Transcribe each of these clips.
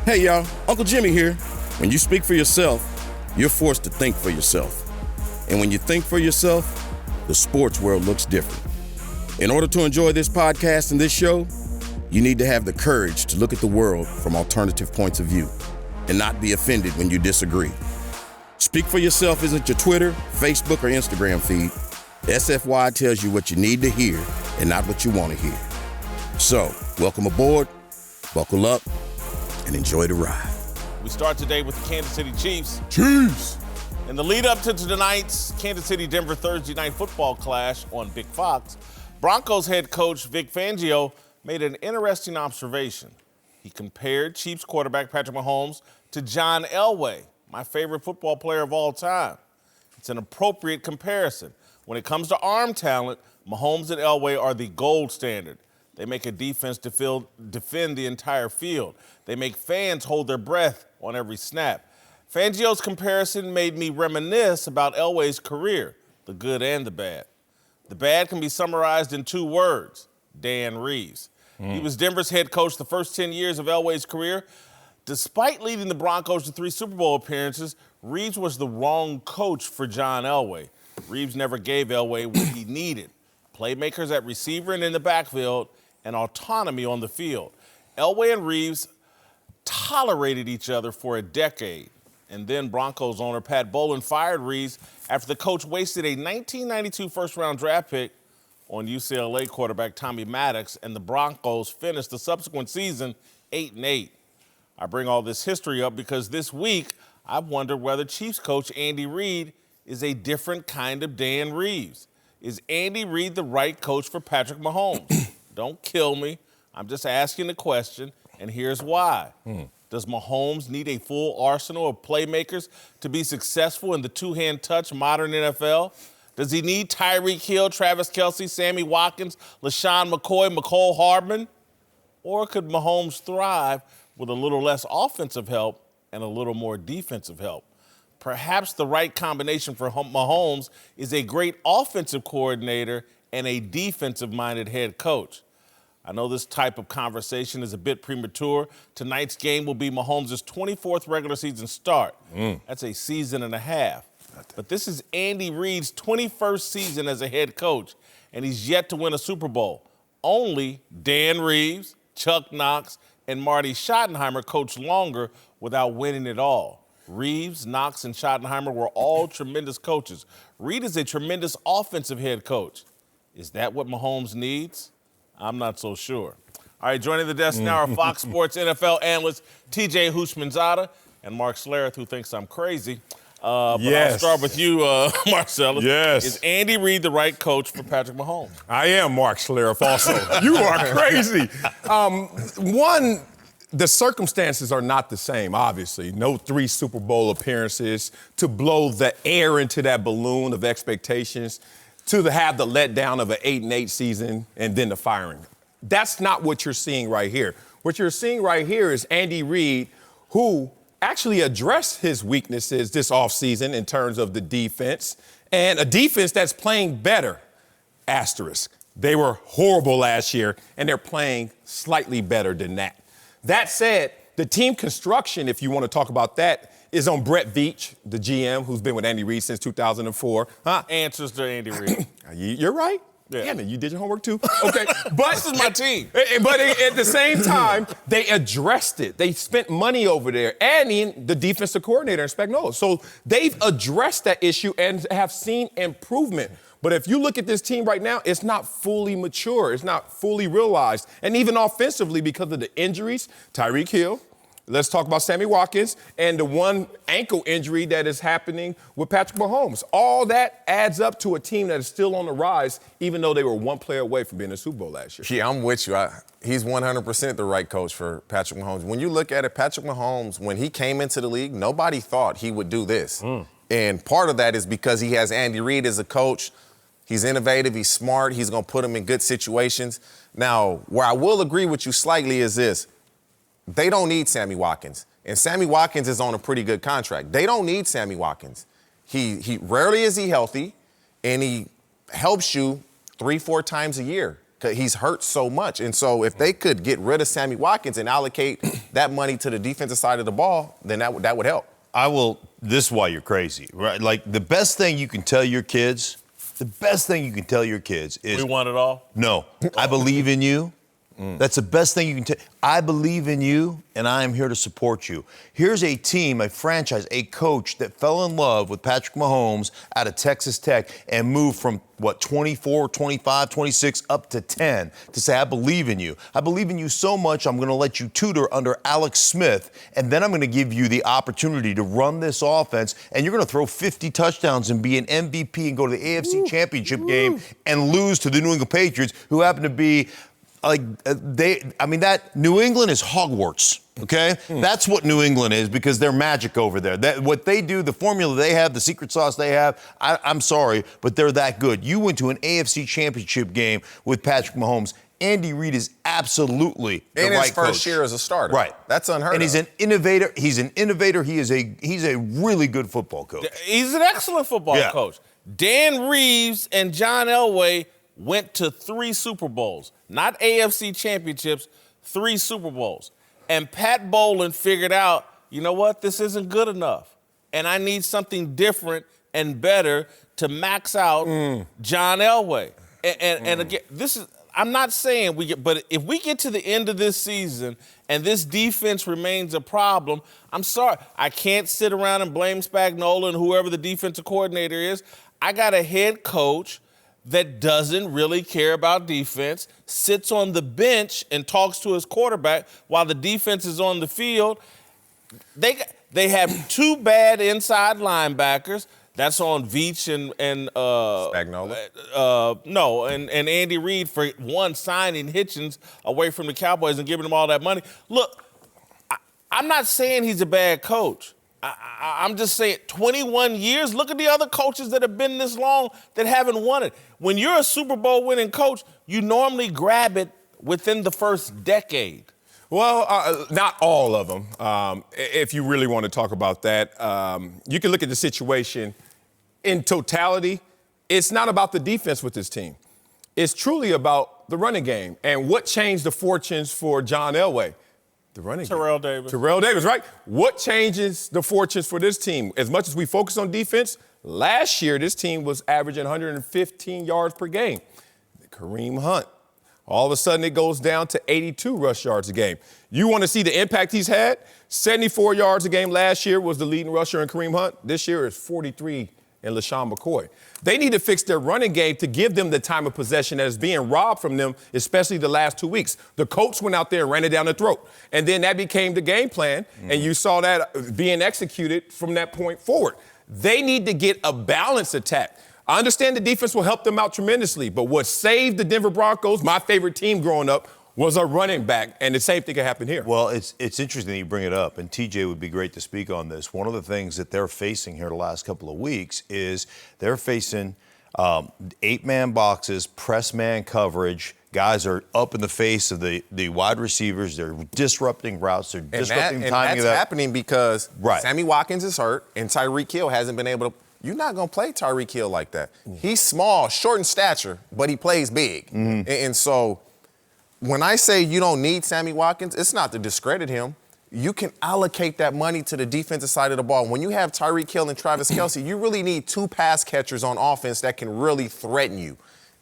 Hey y'all, Uncle Jimmy here. When you speak for yourself, you're forced to think for yourself. And when you think for yourself, the sports world looks different. In order to enjoy this podcast and this show, you need to have the courage to look at the world from alternative points of view and not be offended when you disagree. Speak for yourself isn't your Twitter, Facebook, or Instagram feed. SFY tells you what you need to hear and not what you want to hear. So, welcome aboard, buckle up, and enjoy the ride. We start today with the Kansas City Chiefs. Chiefs! In the lead up to tonight's Kansas City-Denver Thursday night football clash on Big Fox, Broncos head coach Vic Fangio made an interesting observation. He compared Chiefs quarterback Patrick Mahomes to John Elway, my favorite football player of all time. It's an appropriate comparison. When it comes to arm talent, Mahomes and Elway are the gold standard. They make a defense defend the entire field. They make fans hold their breath on every snap. Fangio's comparison made me reminisce about Elway's career, the good and the bad. The bad can be summarized in two words: Dan Reeves. He was Denver's head coach the first 10 years of Elway's career. Despite leading the Broncos to 3 Super Bowl appearances, Reeves was the wrong coach for John Elway. Reeves never gave Elway what he needed: playmakers at receiver and in the backfield, and autonomy on the field. Elway and Reeves tolerated each other for a decade. And then Broncos owner Pat Bowlen fired Reeves after the coach wasted a 1992 first-round draft pick on UCLA quarterback Tommy Maddox, and the Broncos finished the subsequent season 8-8. I bring all this history up because this week I've wondered whether Chiefs coach Andy Reid is a different kind of Dan Reeves. Is Andy Reid the right coach for Patrick Mahomes? Don't kill me. I'm just asking the question, and here's why. Does Mahomes need a full arsenal of playmakers to be successful in the two-hand touch modern NFL? Does he need Tyreek Hill, Travis Kelce, Sammy Watkins, LaShawn McCoy, Mecole Hardman? Or could Mahomes thrive with a little less offensive help and a little more defensive help? Perhaps the right combination for Mahomes is a great offensive coordinator and a defensive-minded head coach. I know this type of conversation is a bit premature. Tonight's game will be Mahomes' 24th regular season start. That's a season and a half. But this is Andy Reid's 21st season as a head coach, and he's yet to win a Super Bowl. Only Dan Reeves, Chuck Knox, and Marty Schottenheimer coached longer without winning it all. Reeves, Knox, and Schottenheimer were all tremendous coaches. Reid is a tremendous offensive head coach. Is that what Mahomes needs? I'm not so sure. All right, joining the desk now are Fox Sports NFL analyst TJ Houshmandzadeh and Mark Schlereth, who thinks I'm crazy. But I'll start with you, Marcellus. Yes. Is Andy Reid the right coach for Patrick Mahomes? I am Mark Schlereth also. You are crazy. The circumstances are not the same, obviously. No 3 Super Bowl appearances, to blow the air into that balloon of expectations, to have the letdown of an 8-8 season, and then the firing. That's not what you're seeing right here. What you're seeing right here is Andy Reid, who actually addressed his weaknesses this offseason in terms of the defense, and a defense that's playing better, asterisk. They were horrible last year, and they're playing slightly better than that. That said, the team construction, if you want to talk about that, is on Brett Veach, the GM, who's been with Andy Reid since 2004. Answers to Andy Reid. You're right. Yeah. Damn it, you did your homework too? Okay. But this is my team. But at the same time, they addressed it. They spent money over there, adding the defensive coordinator in Spagnuolo. So they've addressed that issue and have seen improvement. But if you look at this team right now, it's not fully mature. It's not fully realized. And even offensively, because of the injuries, Tyreek Hill, let's talk about Sammy Watkins, and the one ankle injury that is happening with Patrick Mahomes. All that adds up to a team that is still on the rise, even though they were one player away from being in the Super Bowl last year. Yeah, I'm with you. He's 100% the right coach for Patrick Mahomes. When you look at it, Patrick Mahomes, when he came into the league, nobody thought he would do this. And part of that is because he has Andy Reid as a coach. He's innovative, he's smart, he's going to put him in good situations. Now, where I will agree with you slightly is this. They don't need Sammy Watkins. And Sammy Watkins is on a pretty good contract. They don't need Sammy Watkins. He rarely is he healthy, and he helps you 3-4 times a year. because he's hurt so much. And so if they could get rid of Sammy Watkins and allocate that money to the defensive side of the ball, then that would help. This is why you're crazy, right? Like, the best thing you can tell your kids is... We want it all? No, I believe in you. That's the best thing you can tell. I believe in you, and I am here to support you. Here's a team, a franchise, a coach that fell in love with Patrick Mahomes out of Texas Tech and moved from, 24, 25, 26, up to 10 to say, I believe in you. I believe in you so much, I'm going to let you tutor under Alex Smith, and then I'm going to give you the opportunity to run this offense, and you're going to throw 50 touchdowns and be an MVP and go to the AFC Championship game and lose to the New England Patriots, who happen to be... that New England is Hogwarts, okay? That's what New England is, because they're magic over there. What they do, the formula they have, the secret sauce they have, I'm sorry, but they're that good. You went to an AFC Championship game with Patrick Mahomes. Andy Reid is absolutely the right coach. In his first year as a starter. Right. That's unheard of. And he's an innovator. He's a really good football coach. He's an excellent football coach. Dan Reeves and John Elway went to 3 Super Bowls. Not AFC championships, 3 Super Bowls. And Pat Bowlen figured out, you know what, this isn't good enough. And I need something different and better to max out John Elway. And again, I'm not saying but if we get to the end of this season and this defense remains a problem, I'm sorry. I can't sit around and blame Spagnuolo and whoever the defensive coordinator is. I got a head coach that doesn't really care about defense, sits on the bench and talks to his quarterback while the defense is on the field. They have 2 bad inside linebackers. That's on Veach and Spagnuolo? No, and Andy Reid for one signing Hitchens away from the Cowboys and giving them all that money. Look, I'm not saying he's a bad coach. I'm just saying 21 years, look at the other coaches that have been this long that haven't won it. When you're a Super Bowl winning coach, you normally grab it within the first decade. Well, not all of them. If you really want to talk about that, you can look at the situation in totality. It's not about the defense with this team. It's truly about the running game. And what changed the fortunes for John Elway? The running Terrell game. Davis. Terrell Davis, right? What changes the fortunes for this team? As much as we focus on defense, last year this team was averaging 115 yards per game. Kareem Hunt. All of a sudden, it goes down to 82 rush yards a game. You want to see the impact he's had? 74 yards a game last year was the leading rusher in Kareem Hunt. This year is 43 in LaShawn McCoy. They need to fix their running game to give them the time of possession that is being robbed from them, especially the last 2 weeks. The coach went out there and ran it down the throat. And then that became the game plan, and you saw that being executed from that point forward. They need to get a balanced attack. I understand the defense will help them out tremendously, but what saved the Denver Broncos, my favorite team growing up, was a running back, and the same thing can happen here. Well, it's interesting that you bring it up, and TJ would be great to speak on this. One of the things that they're facing here the last couple of weeks is they're facing 8-man boxes, press man coverage. Guys are up in the face of the wide receivers. They're disrupting routes. They're disrupting timing. And that's happening because Right. Sammy Watkins is hurt, and Tyreek Hill hasn't been able to. You're not going to play Tyreek Hill like that. He's small, short in stature, but he plays big. And so when I say you don't need Sammy Watkins, it's not to discredit him. You can allocate that money to the defensive side of the ball. When you have Tyreek Hill and Travis Kelce, you really need 2 pass catchers on offense that can really threaten you.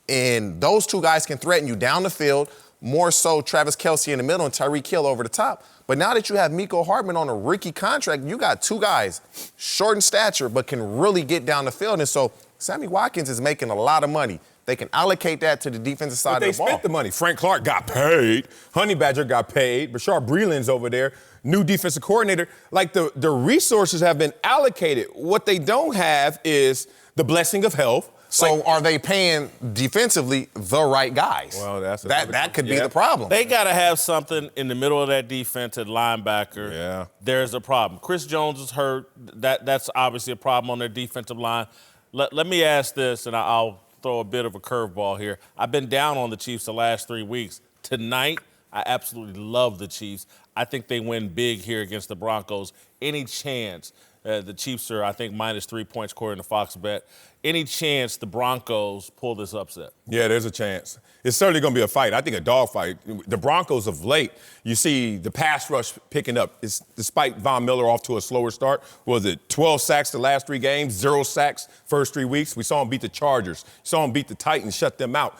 And those 2 guys can threaten you down the field, more so Travis Kelce in the middle and Tyreek Hill over the top. But now that you have Mecole Hardman on a rookie contract, you got 2 guys, short in stature, but can really get down the field. And so Sammy Watkins is making a lot of money. They can allocate that to the defensive side of the ball. They spent the money. Frank Clark got paid. Honey Badger got paid. Bashard Breeland's over there, new defensive coordinator. Like, the resources have been allocated. What they don't have is the blessing of health. So are they paying defensively the right guys? Well, that could be the problem. They got to have something in the middle of that defense at linebacker. Yeah. There's a problem. Chris Jones is hurt. That's obviously a problem on their defensive line. Let me ask this, and I'll throw a bit of a curveball here. I've been down on the Chiefs the last 3 weeks. Tonight, I absolutely love the Chiefs. I think they win big here against the Broncos. Any chance The Chiefs are, I think, -3 points according to Fox Bet. Any chance the Broncos pull this upset? Yeah, there's a chance. It's certainly going to be a fight. I think a dog fight. The Broncos of late, you see the pass rush picking up. It's, despite Von Miller off to a slower start, was it 12 sacks the last 3 games, 0 sacks first 3 weeks? We saw him beat the Chargers. Saw him beat the Titans, shut them out.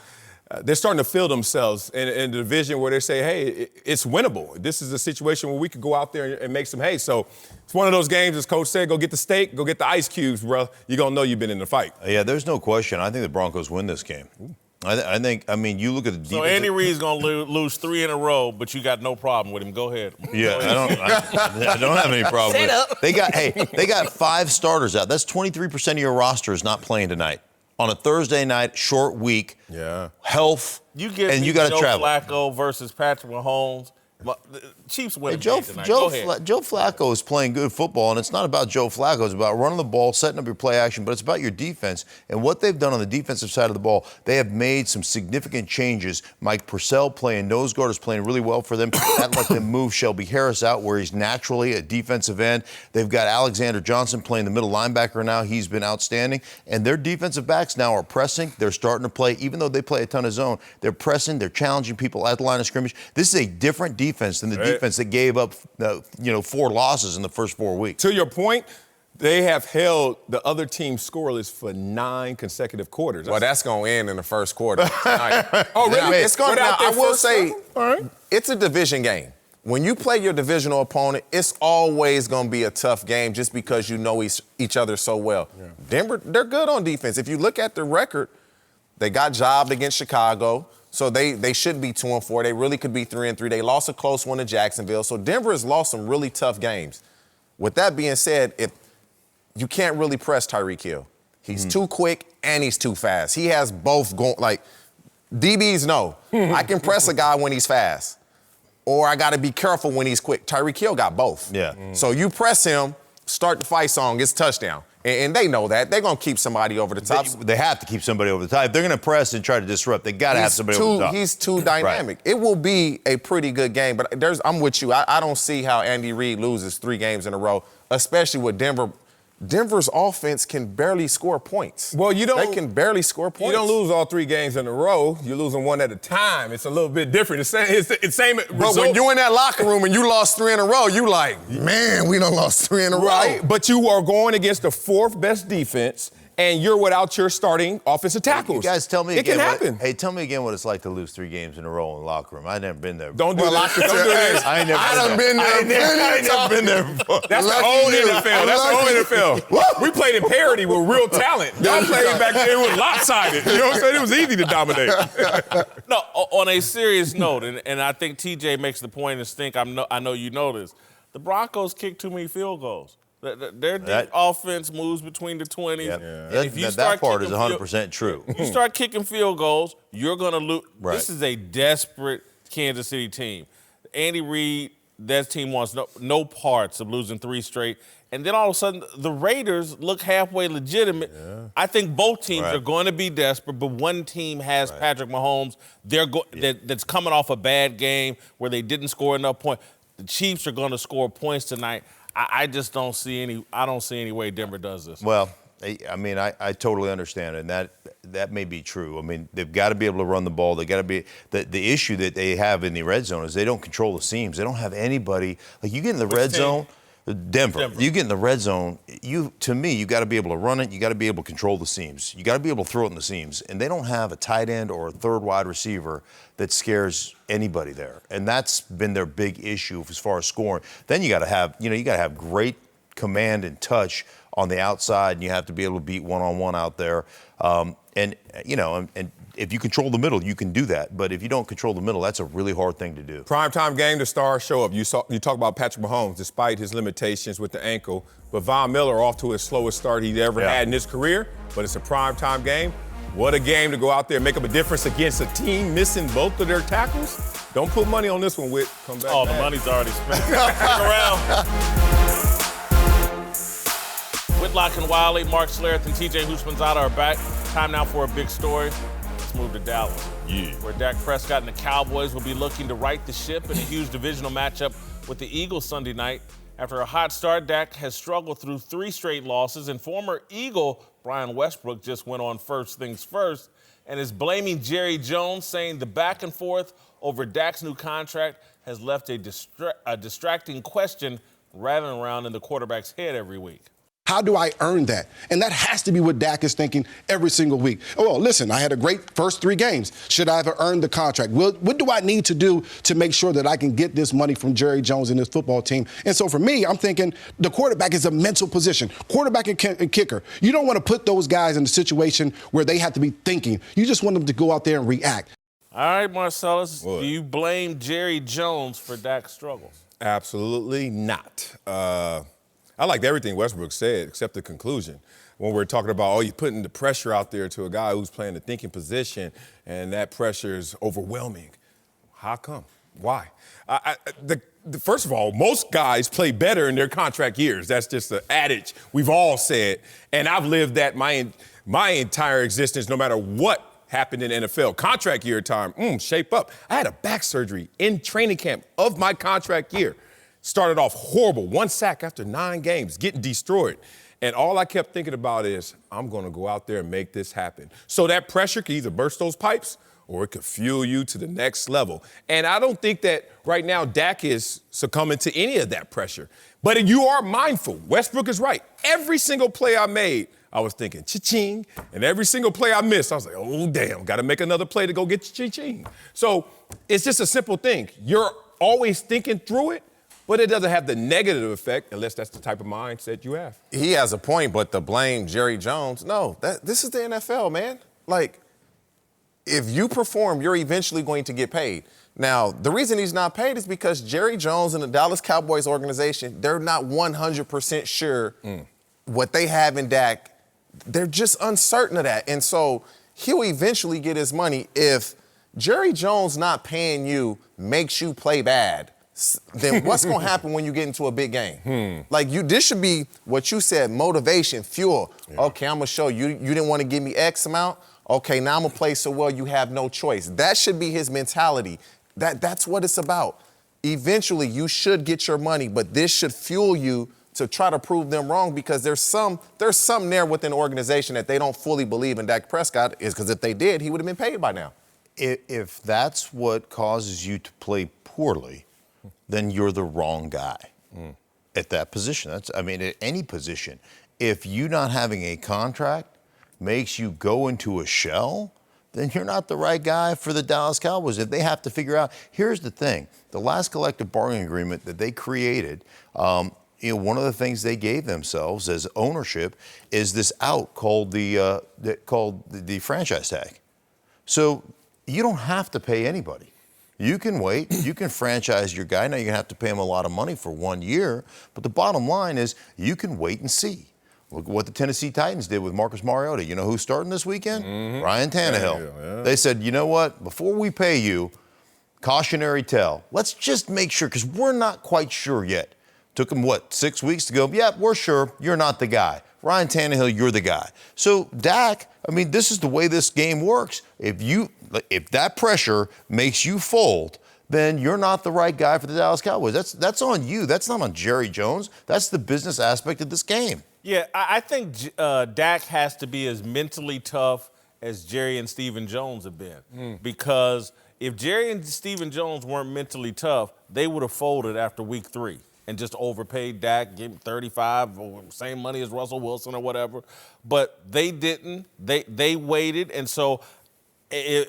They're starting to feel themselves in the division where they say, hey, it's winnable. This is a situation where we could go out there and make some hay. So it's one of those games, as Coach said, go get the steak, go get the ice cubes, bro. You're going to know you've been in the fight. Yeah, there's no question. I think the Broncos win this game. I think, you look at the defense. So Andy Reid's going to lose 3 in a row, but you got no problem with him. Go ahead. Yeah, I don't have any problem with it. They got 5 starters out. That's 23% of your roster is not playing tonight. On a Thursday night, short week, health, you get and you got to travel. Joe Flacco versus Patrick Mahomes. The Chiefs win Joe tonight. Joe Flacco is playing good football, and it's not about Joe Flacco. It's about running the ball, setting up your play action, but it's about your defense. And what they've done on the defensive side of the ball, they have made some significant changes. Mike Purcell playing nose guard is playing really well for them. That let them move Shelby Harris out where he's naturally a defensive end. They've got Alexander Johnson playing the middle linebacker now. He's been outstanding. And their defensive backs now are pressing. They're starting to play, even though they play a ton of zone, they're pressing, they're challenging people at the line of scrimmage. This is a different defense than the defense that gave up, 4 losses in the first 4 weeks. To your point, they have held the other team scoreless for 9 consecutive quarters. Well, that's going to end in the first quarter tonight. Oh, really? Now, it's going. Now, I will say, right. It's a division game. When you play your divisional opponent, it's always going to be a tough game just because you know each other so well. Yeah. Denver, they're good on defense. If you look at the record, they got jobbed against Chicago. So they should be 2-4. They really could be 3-3. They lost a close one to Jacksonville. So Denver has lost some really tough games. With that being said, you can't really press Tyreek Hill. He's too quick and he's too fast. He has both going. Like DBs know I can press a guy when he's fast, or I got to be careful when he's quick. Tyreek Hill got both. Yeah. So you press him, start the fight song, it's touchdown. And they know that. They're going to keep somebody over the top. They have to keep somebody over the top. If they're going to press and try to disrupt, they got to have somebody over the top. He's too dynamic. Right. It will be a pretty good game, but I'm with you. I don't see how Andy Reid loses 3 games in a row, especially with Denver. Denver's offense can barely score points. Well, They can barely score points. You don't lose all 3 games in a row. You're losing one at a time. It's a little bit different. It's the same But result. when you're in that locker room and you lost 3 in a row, you like, man, we done lost 3 in a row. Right, but you are going against the 4th best defense, and you're without your starting offensive tackles. You guys tell me it again. It can happen. Tell me again what it's like to lose 3 games in a row in the locker room. I've never been there. Don't do this. Don't do this. I ain't never been there. I ain't never been there before. That's the old NFL. That's the old NFL. We played in parity with real talent. Y'all played back then with lopsided. You know what I'm saying? It was easy to dominate. No, on a serious note, and I think TJ makes the point, and Stink, I know you know this, the Broncos kick too many field goals. Their offense moves between the 20s. Yeah. That part is 100% true. You start kicking field goals, you're going to lose. Right. This is a desperate Kansas City team. Andy Reid, that team wants no parts of losing 3 straight. And then all of a sudden, the Raiders look halfway legitimate. Yeah. I think both teams are going to be desperate, but one team has Patrick Mahomes. That's coming off a bad game where they didn't score enough points. The Chiefs are going to score points tonight. I just don't see any way Denver does this. Well, I totally understand it, and that may be true. I mean, they've got to be able to run the ball. They got to be the issue that they have in the red zone is they don't control the seams. They don't have anybody like you get in the red zone. Denver. You get in the red zone, you got to be able to run it. You got to be able to control the seams. You got to be able to throw it in the seams. And they don't have a tight end or a 3rd wide receiver that scares anybody there. And that's been their big issue as far as scoring. Then you got to have great command and touch on the outside, and you have to be able to beat one-on-one out there. And if you control the middle, you can do that. But if you don't control the middle, that's a really hard thing to do. Primetime game, the stars show up. You talk about Patrick Mahomes, despite his limitations with the ankle. But Von Miller off to his slowest start he's ever had in his career. But it's a primetime game. What a game to go out there and make up a difference against a team missing both of their tackles. Don't put money on this one, Whit. Come back. Oh, the money's already spent. Stick around. Whitlock and Wiley, Mark Schlereth, and TJ Houshmandzadeh are back. Time now for a big story. Let's move to Dallas, where Dak Prescott and the Cowboys will be looking to right the ship in a huge divisional matchup with the Eagles Sunday night. After a hot start, Dak has struggled through 3 straight losses, and former Eagle Brian Westbrook just went on First Things First and is blaming Jerry Jones, saying the back and forth over Dak's new contract has left a distracting question rattling around in the quarterback's head every week. How do I earn that? And that has to be what Dak is thinking every single week. Oh, well, listen, I had a great first 3 games. Should I have earned the contract? What do I need to do to make sure that I can get this money from Jerry Jones and his football team? And so for me, I'm thinking the quarterback is a mental position. Quarterback and kicker. You don't want to put those guys in a situation where they have to be thinking. You just want them to go out there and react. All right, Marcellus, do you blame Jerry Jones for Dak's struggles? Absolutely not. I liked everything Westbrook said, except the conclusion. When we're talking about, you're putting the pressure out there to a guy who's playing the thinking position, and that pressure is overwhelming. How come? Why? First of all, most guys play better in their contract years. That's just an adage we've all said, and I've lived that my entire existence, no matter what happened in NFL. Contract year time, shape up. I had a back surgery in training camp of my contract year. Started off horrible, 1 sack after 9 games, getting destroyed. And all I kept thinking about is, I'm going to go out there and make this happen. So that pressure could either burst those pipes or it could fuel you to the next level. And I don't think that right now Dak is succumbing to any of that pressure. But you are mindful. Westbrook is right. Every single play I made, I was thinking cha-ching. And every single play I missed, I was like, oh, damn, got to make another play to go get cha-ching. So it's just a simple thing. You're always thinking through it. But it doesn't have the negative effect unless that's the type of mindset you have. He has a point, but to blame Jerry Jones, no, this is the NFL, man. Like, if you perform, you're eventually going to get paid. Now, the reason he's not paid is because Jerry Jones and the Dallas Cowboys organization, they're not 100% sure what they have in Dak. They're just uncertain of that. And so he'll eventually get his money. If Jerry Jones not paying you makes you play bad, then what's going to happen when you get into a big game? Like, this should be what you said, motivation, fuel. Yeah. Okay, I'm going to show you. You didn't want to give me X amount. Okay, now I'm going to play so well you have no choice. That should be his mentality. That's what it's about. Eventually, you should get your money, but this should fuel you to try to prove them wrong, because there's something there within the organization that they don't fully believe in Dak Prescott, is because if they did, he would have been paid by now. If that's what causes you to play poorly, then you're the wrong guy at that position. At any position. If you not having a contract makes you go into a shell, then you're not the right guy for the Dallas Cowboys. If they have to figure out, here's the thing, the last collective bargaining agreement that they created, one of the things they gave themselves as ownership is this out called the franchise tag. So you don't have to pay anybody. You can wait. You can franchise your guy. Now, you're going to have to pay him a lot of money for 1 year. But the bottom line is you can wait and see. Look at what the Tennessee Titans did with Marcus Mariota. You know who's starting this weekend? Ryan Tannehill. Yeah. They said, you know what? Before we pay you, cautionary tale. Let's just make sure, because we're not quite sure yet. Took them, 6 weeks to go, yeah, we're sure you're not the guy. Ryan Tannehill, you're the guy. So, Dak, this is the way this game works. If that pressure makes you fold, then you're not the right guy for the Dallas Cowboys. That's on you. That's not on Jerry Jones. That's the business aspect of this game. Yeah, I think Dak has to be as mentally tough as Jerry and Stephen Jones have been. Because if Jerry and Stephen Jones weren't mentally tough, they would have folded after week 3 and just overpaid Dak, gave him 35, or same money as Russell Wilson or whatever. But they didn't. They waited. And so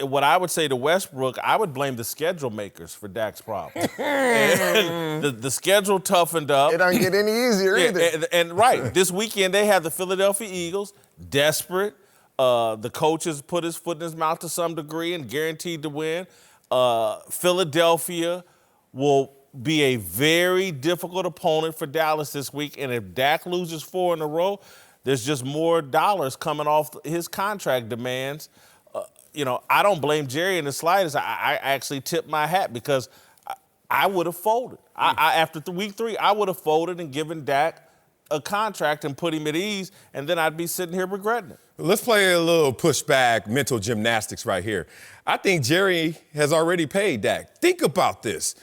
what I would say to Westbrook, I would blame the schedule makers for Dak's problem. And the schedule toughened up. It doesn't get any easier either. And right, this weekend they have the Philadelphia Eagles, desperate. The coaches put his foot in his mouth to some degree and guaranteed to win. Philadelphia will be a very difficult opponent for Dallas this week. And if Dak loses 4 in a row, there's just more dollars coming off his contract demands. I don't blame Jerry in the slightest. I actually tipped my hat because I would have folded. After week 3, I would have folded and given Dak a contract and put him at ease, and then I'd be sitting here regretting it. Let's play a little pushback mental gymnastics right here. I think Jerry has already paid Dak. Think about this.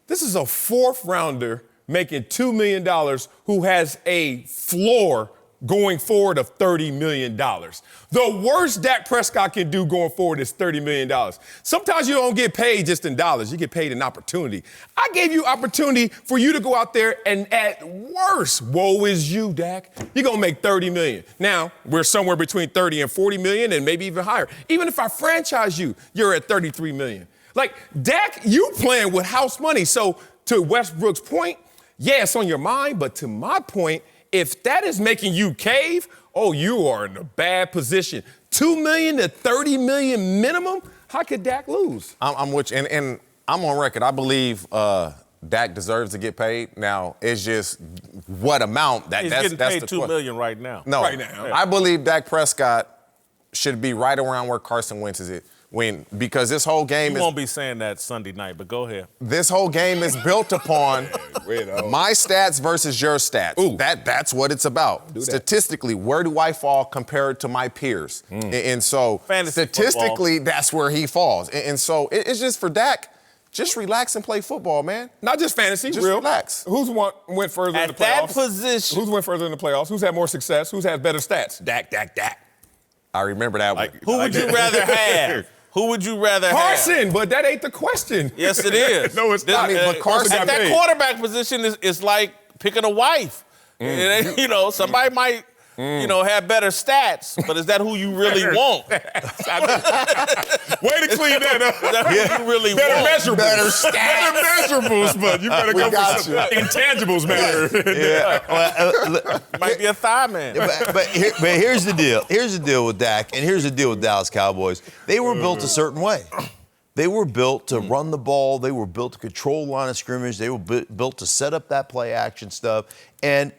This is a 4th rounder making $2 million who has a floor going forward of $30 million. The worst Dak Prescott can do going forward is $30 million. Sometimes you don't get paid just in dollars. You get paid in opportunity. I gave you opportunity for you to go out there and at worst, woe is you, Dak. You're going to make $30 million. Now, we're somewhere between 30 and 40 million and maybe even higher. Even if I franchise you, you're at 33 million. Like, Dak, you playing with house money. So to Westbrook's point, yeah, it's on your mind, but to my point, if that is making you cave, oh, you are in a bad position. $2 million to $30 million minimum? How could Dak lose? I'm with you, and I'm on record. I believe Dak deserves to get paid. Now, it's just what amount. He's getting paid $2 million right now. No, right now. I believe Dak Prescott should be right around where Carson Wentz is at. Because this whole game You won't be saying that Sunday night, but go ahead. This whole game is built upon my stats versus your stats. Ooh. That's what it's about. Statistically, where do I fall compared to my peers? And so Fantasy statistically, football. that's where he falls. And so it's just for Dak, just relax and play football, man. Not just fantasy, Just real. relax. Who's went further in the At playoffs? that position. Who's went further in the playoffs? Who's had more success? Who's had better stats? Dak. I remember that one. Who would you rather have? Who would you rather have? Carson, but that ain't the question. Yes, it is. No, it's not. but Carson At got that paid. quarterback position is like picking a wife. You know, somebody might, have better stats, but is that who you really want? Way to clean that up. Is that who you really Better want? measurables. Better stats. Better measurables, but you better go got for some intangibles matter. Yeah. Well, Might be a thigh man. but here's the deal. Here's the deal with Dak, and here's the deal with Dallas Cowboys. They were built a certain way. They were built to run the ball. They were built to control the line of scrimmage. They were built to set up that play action stuff. And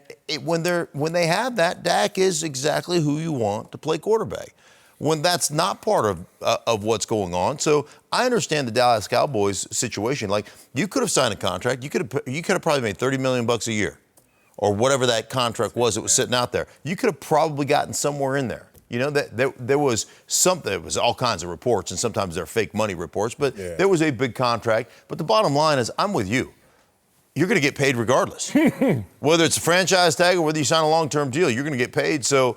when they have that, Dak is exactly who you want to play quarterback. When that's not part of what's going on, so I understand the Dallas Cowboys situation. Like, you could have signed a contract. You could have probably made $30 million a year, or whatever that contract was that was sitting out there. You could have probably gotten somewhere in there. You know, that there was something. There was all kinds of reports, and sometimes they're fake money reports. But there was a big contract. But the bottom line is, I'm with you. You're going to get paid regardless. Whether it's a franchise tag or whether you sign a long-term deal, you're going to get paid. So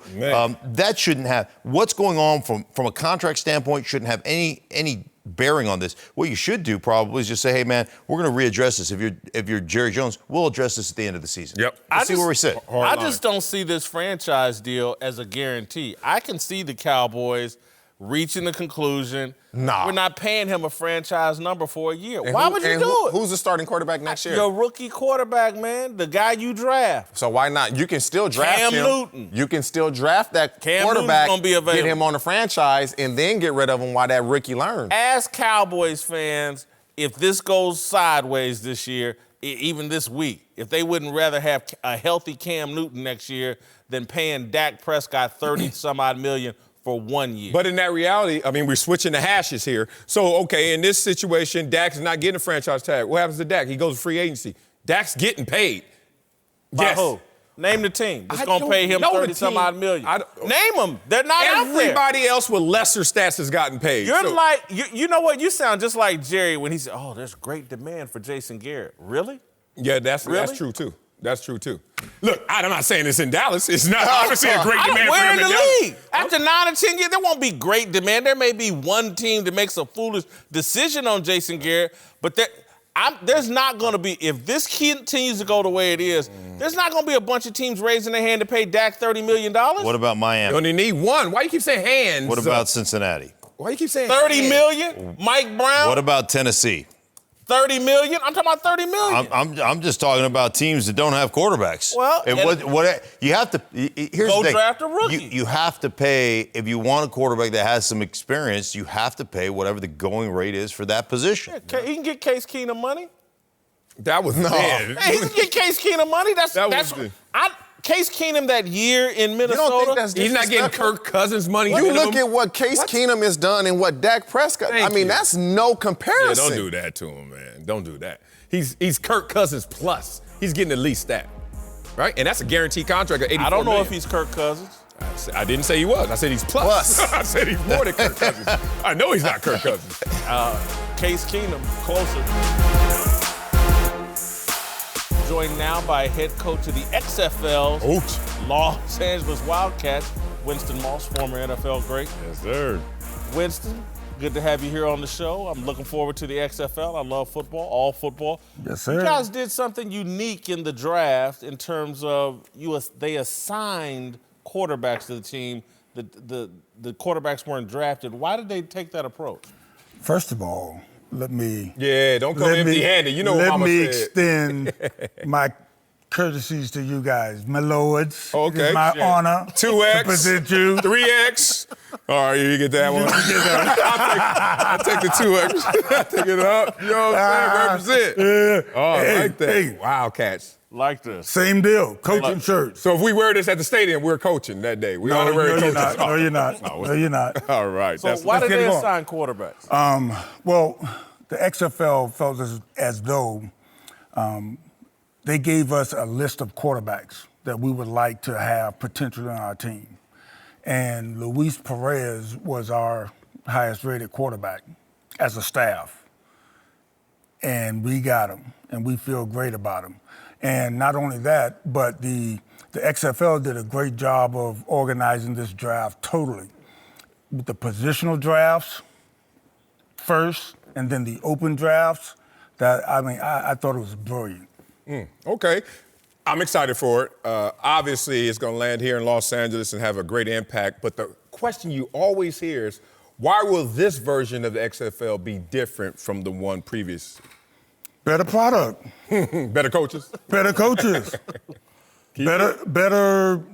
that shouldn't have what's going on from a contract standpoint shouldn't have any bearing on this. What you should do probably is just say, hey, man, we're going to readdress this. If you're Jerry Jones, we'll address this at the end of the season. Yep. Let's see where we sit. I just don't see this franchise deal as a guarantee. I can see the Cowboys reaching the conclusion, we're not paying him a franchise number for a year. And Why would you do it? Who's the starting quarterback next year? Your rookie quarterback, man, the guy you draft. So why not? You can still draft Cam him. Newton. You can still draft that Cam quarterback, Newton's gonna be available. get him on the franchise, and then get rid of him while that rookie learns. Ask Cowboys fans if this goes sideways this year, even this week, if they wouldn't rather have a healthy Cam Newton next year than paying Dak Prescott 30-some-odd million for 1 year. But in that reality, I mean, we're switching the hashes here. So, okay, in this situation, Dak's not getting a franchise tag. What happens to Dak? He goes to free agency. Dak's getting paid. By who? Name the team that's I going to don't pay him know the 30-some-odd team. million. I Name them. They're not out there. Everybody else with lesser stats has gotten paid. You're So- like, you know what? You sound just like Jerry when he said, oh, there's great demand for Jason Garrett. Really? Yeah, that's Really? true, too. That's true, too. Look, I'm not saying it's in Dallas. It's not obviously a great demand for We're him in the Dallas. league. After 9 or 10 years, there won't be great demand. There may be one team that makes a foolish decision on Jason Garrett, but there's not going to be, if this continues to go the way it is, there's not going to be a bunch of teams raising their hand to pay Dak $30 million. What about You Miami? only need one. Why you keep saying hands? What about Cincinnati? Why you keep saying $30 hands? million? Mike Brown? What about Tennessee? $30 million? I'm talking about $30 million. I'm just talking about teams that don't have quarterbacks. Well, and what you have to here's Go the thing. draft a rookie. You have to pay if you want a quarterback that has some experience. You have to pay whatever the going rate is for that position. He can get Case Keenum money. That was bad. Hey, he can get Case Keenum money. Case Keenum that year in Minnesota. You don't think that's He's not getting disrespectful? Kirk Cousins money. You look at what Case Keenum has done and what Dak Prescott. Thank I mean, you. that's no Yeah, comparison. don't do that to him, man. Don't do that. He's Kirk Cousins plus. He's getting at least that, right? And that's a guaranteed contract of $84 I don't know million. if he's Kirk Cousins. I didn't say he was. I said he's plus. I said he's more than Kirk Cousins. I know he's not Kirk Cousins. Case Keenum, closer. joined now by head coach of the XFL, Los Angeles Wildcats, Winston Moss, former NFL great. Yes, sir. Winston, good to have you here on the show. I'm looking forward to the XFL. I love football, all football. Yes, sir. You guys did something unique in the draft in terms of they assigned quarterbacks to the team. The quarterbacks weren't drafted. Why did they take that approach? First of all, let me don't come empty-handed. You know what Mama Let me said. extend my courtesies to you guys, my lords. Okay. It's my honor 2X, to present you. 3X. All right, you get that one. I'll take the 2X. I'll take it up. You know what I'm saying? Represent. Oh, I like that. Hey. Wildcats. Like this. Same deal, coaching shirts. So if we wear this at the stadium, we're coaching that day. We all wear coaches. No, you're not. No, you're not. All right. So why did they assign quarterbacks? Well, the XFL felt as though they gave us a list of quarterbacks that we would like to have potential in our team. And Luis Perez was our highest rated quarterback as a staff. And we got him, and we feel great about him. And not only that, but the XFL did a great job of organizing this draft totally. With the positional drafts first, and then the open drafts, I thought it was brilliant. Okay. I'm excited for it. Obviously, it's going to land here in Los Angeles and have a great impact. But the question you always hear is, why will this version of the XFL be different from the one previous? Better product. Better coaches? Better coaches. better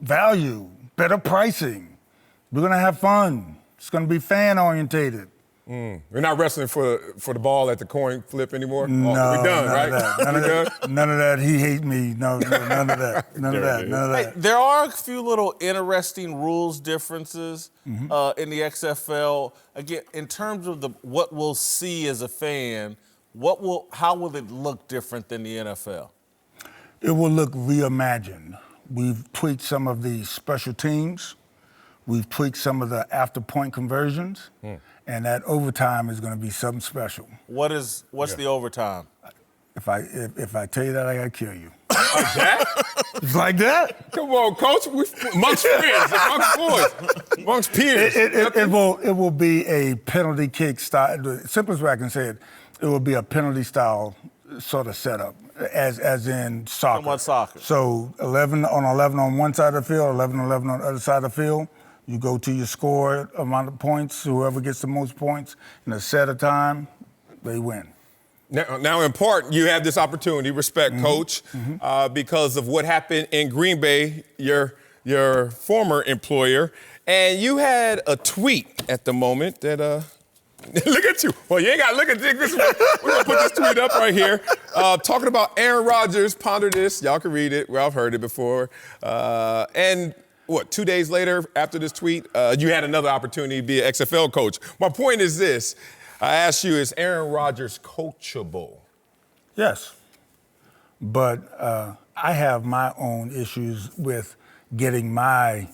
value. Better pricing. We're going to have fun. It's going to be fan-orientated. We're not wrestling for the ball at the coin flip anymore? No, we're done, right? None of that. He hates me. No, none of that. None of that. Hey, there are a few little interesting rules differences in the XFL. Again, in terms of what we'll see as a fan, how will it look different than the NFL? It will look reimagined. We've tweaked some of the special teams. We've tweaked some of the after-point conversions. And that overtime is going to be something special. What's the overtime? If I tell you that, I gotta kill you. Like that? It's like that. Come on, coach. Amongst friends, amongst boys, amongst peers. It will be a penalty kick style. The simplest way I can say it, it will be a penalty style sort of setup, as in soccer. Somewhat soccer. So 11 on one side of the field, 11 on the other side of the field. You go to your score amount of points. Whoever gets the most points in a set of time, they win. Now, in part, you have this opportunity, respect, Coach, because of what happened in Green Bay, your former employer, and you had a tweet at the moment that, look at you. Well, you ain't got to look at this. We're going to put this tweet up right here, talking about Aaron Rodgers. Ponder this. Y'all can read it. Well, I've heard it before. And 2 days later, after this tweet, you had another opportunity to be an XFL coach. My point is this. I asked you, is Aaron Rodgers coachable? Yes. But I have my own issues with getting my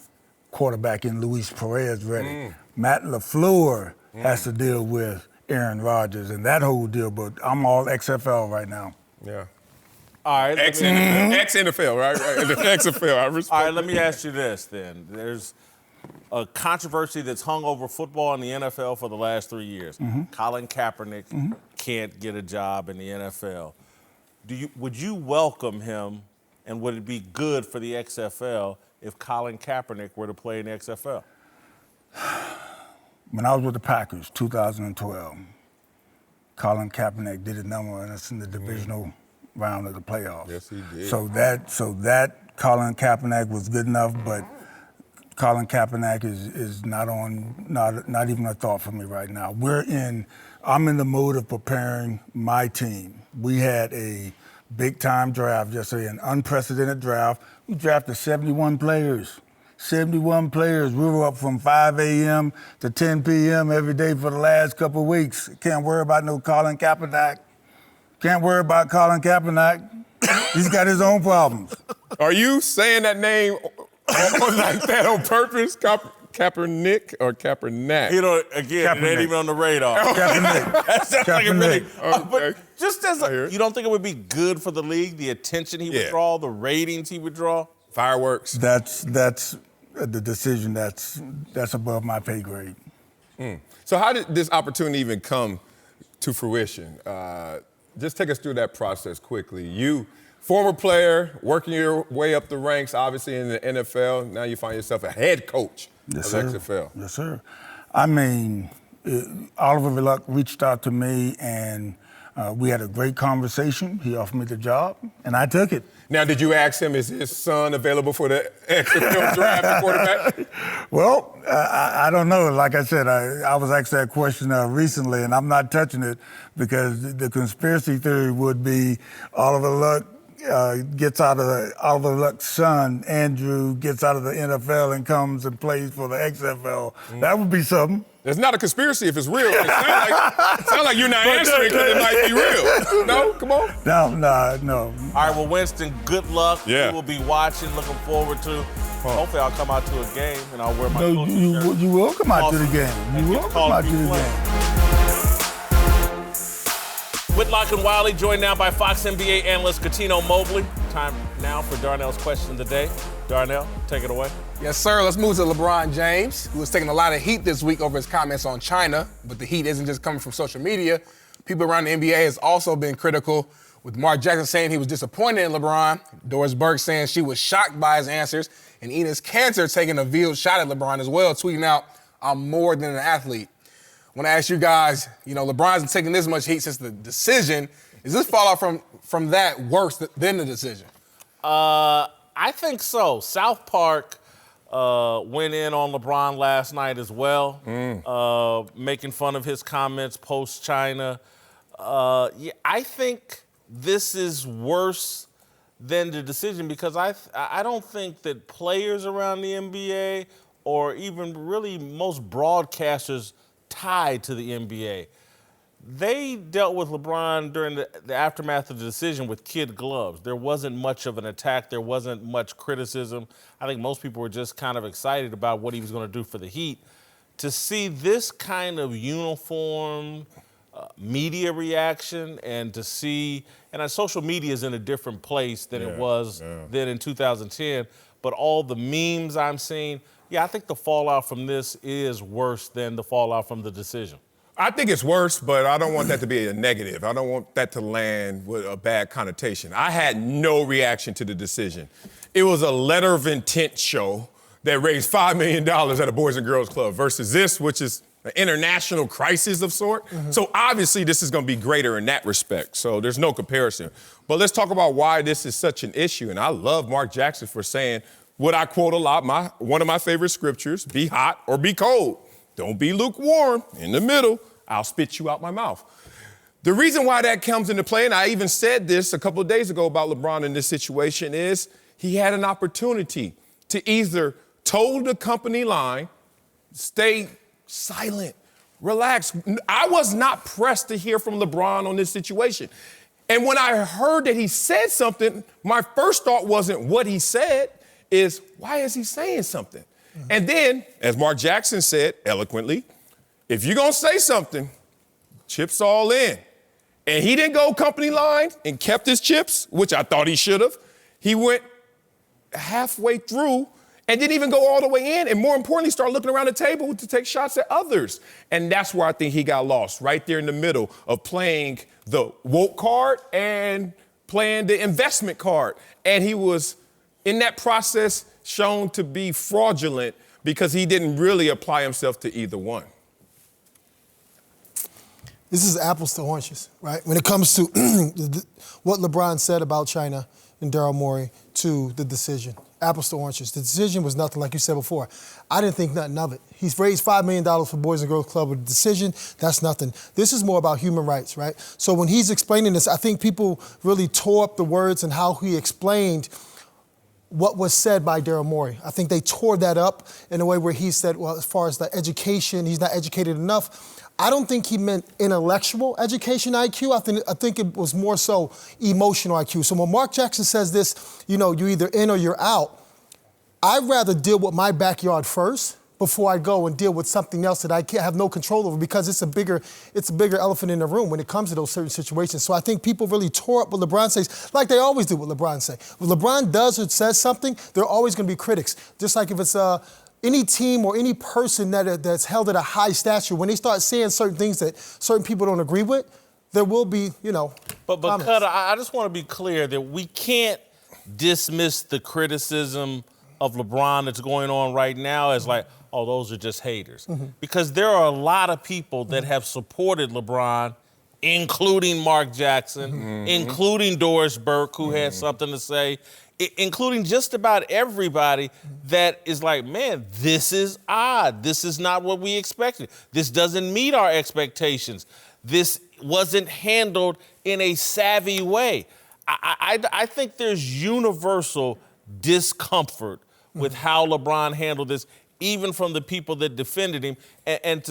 quarterback in Luis Perez ready. Matt LaFleur has to deal with Aaron Rodgers and that whole deal, but I'm all XFL right now. Yeah. All right. Ex-NFL, right? The XFL, I respect. All right, let me ask you this then. There's a controversy that's hung over football in the NFL for the last 3 years. Colin Kaepernick can't get a job in the NFL. Would you welcome him, and would it be good for the XFL if Colin Kaepernick were to play in the XFL? When I was with the Packers, 2012, Colin Kaepernick did a number on us in the divisional round of the playoffs. Yes, he did. So that Colin Kaepernick was good enough, but Colin Kaepernick is not even a thought for me right now. I'm in the mode of preparing my team. We had a big-time draft yesterday, an unprecedented draft. We drafted 71 players. 71 players. We were up from 5 a.m. to 10 p.m. every day for the last couple of weeks. Can't worry about no Colin Kaepernick. Can't worry about Colin Kaepernick. He's got his own problems. Are you saying that name like that on purpose? Kaepernick or Kaepernack? It ain't even on the radar. Kaepernick. That sounds like a really. Okay. But just as you don't think it would be good for the league, the attention he would draw, the ratings he would draw? Fireworks. That's the decision that's above my pay grade. So how did this opportunity even come to fruition? Just take us through that process quickly. You, former player, working your way up the ranks, obviously in the NFL. Now you find yourself a head coach of XFL. Yes, sir. I mean, Oliver Whitlock reached out to me, and we had a great conversation. He offered me the job, and I took it. Now, did you ask him, is his son available for the XFL draft at quarterback? Well, I don't know. Like I said, I was asked that question recently, and I'm not touching it because the conspiracy theory would be Oliver Luck Oliver Luck's son, Andrew, gets out of the NFL and comes and plays for the XFL. That would be something. It's not a conspiracy if it's real. It sounds like you're not answering because it might be real. No? Come on. No. All right, well, Winston, good luck. Yeah. We will be watching, looking forward to. Hopefully I'll come out to a game and I'll wear my coaching shirt. You will come out to the game. You will come out to the game. Whitlock and Wiley, joined now by Fox NBA analyst Katino Mobley. Time now for Darnell's question of the day. Darnell, take it away. Yes, sir. Let's move to LeBron James, who is taking a lot of heat this week over his comments on China. But the heat isn't just coming from social media. People around the NBA has also been critical, with Lamar Jackson saying he was disappointed in LeBron, Doris Burke saying she was shocked by his answers, and Enos Cantor taking a veiled shot at LeBron as well, tweeting out, "I'm more than an athlete." I want to ask you guys, LeBron's been taking this much heat since the decision. Is this fallout from that worse than the decision? I think so. South Park went in on LeBron last night as well, making fun of his comments post-China. I think this is worse than the decision because I don't think that players around the NBA or even really most broadcasters tied to the NBA, they dealt with LeBron during the aftermath of the decision with kid gloves. There wasn't much of an attack. There wasn't much criticism. I think most people were just kind of excited about what he was going to do for the Heat. To see this kind of uniform media reaction and to see, and social media is in a different place than it was then in 2010, but all the memes I'm seeing, I think the fallout from this is worse than the fallout from the decision. I think it's worse, but I don't want that to be a negative. I don't want that to land with a bad connotation. I had no reaction to the decision. It was a letter of intent show that raised $5 million at a Boys and Girls Club versus this, which is an international crisis of sort. So obviously this is going to be greater in that respect. So there's no comparison. But let's talk about why this is such an issue. And I love Mark Jackson for saying what I quote a lot, one of my favorite scriptures, be hot or be cold. Don't be lukewarm, in the middle, I'll spit you out my mouth. The reason why that comes into play, and I even said this a couple of days ago about LeBron in this situation, is he had an opportunity to either toe the company line, stay silent, relax. I was not pressed to hear from LeBron on this situation. And when I heard that he said something, my first thought wasn't what he said, is why is he saying something? And then, as Mark Jackson said eloquently, if you're going to say something, chips all in. And he didn't go company line and kept his chips, which I thought he should have. He went halfway through and didn't even go all the way in. And more importantly, started looking around the table to take shots at others. And that's where I think he got lost, right there in the middle of playing the woke card and playing the investment card. And he was, in that process, shown to be fraudulent because he didn't really apply himself to either one. This is apples to oranges, right? When it comes to what LeBron said about China and Daryl Morey to the decision. Apples to oranges. The decision was nothing, like you said before. I didn't think nothing of it. He's raised $5 million for Boys and Girls Club with a decision. That's nothing. This is more about human rights, right? So when he's explaining this, I think people really tore up the words and how he explained what was said by Daryl Morey. I think they tore that up in a way where he said, well, as far as the education, he's not educated enough. I don't think he meant intellectual education IQ. I think it was more so emotional IQ. So when Mark Jackson says this, you're either in or you're out, I'd rather deal with my backyard first before I go and deal with something else that I can't have no control over, because it's a bigger elephant in the room when it comes to those certain situations. So I think people really tore up what LeBron says, like they always do what LeBron say. When LeBron does or says something, there are always going to be critics. Just like if it's any team or any person that's held at a high stature, when they start saying certain things that certain people don't agree with, there will be, But Cutter, I just want to be clear that we can't dismiss the criticism of LeBron that's going on right now as like, oh, those are just haters. Because there are a lot of people that have supported LeBron, including Mark Jackson, including Doris Burke, who had something to say, including just about everybody that is like, man, this is odd. This is not what we expected. This doesn't meet our expectations. This wasn't handled in a savvy way. I think there's universal discomfort with how LeBron handled this, even from the people that defended him. And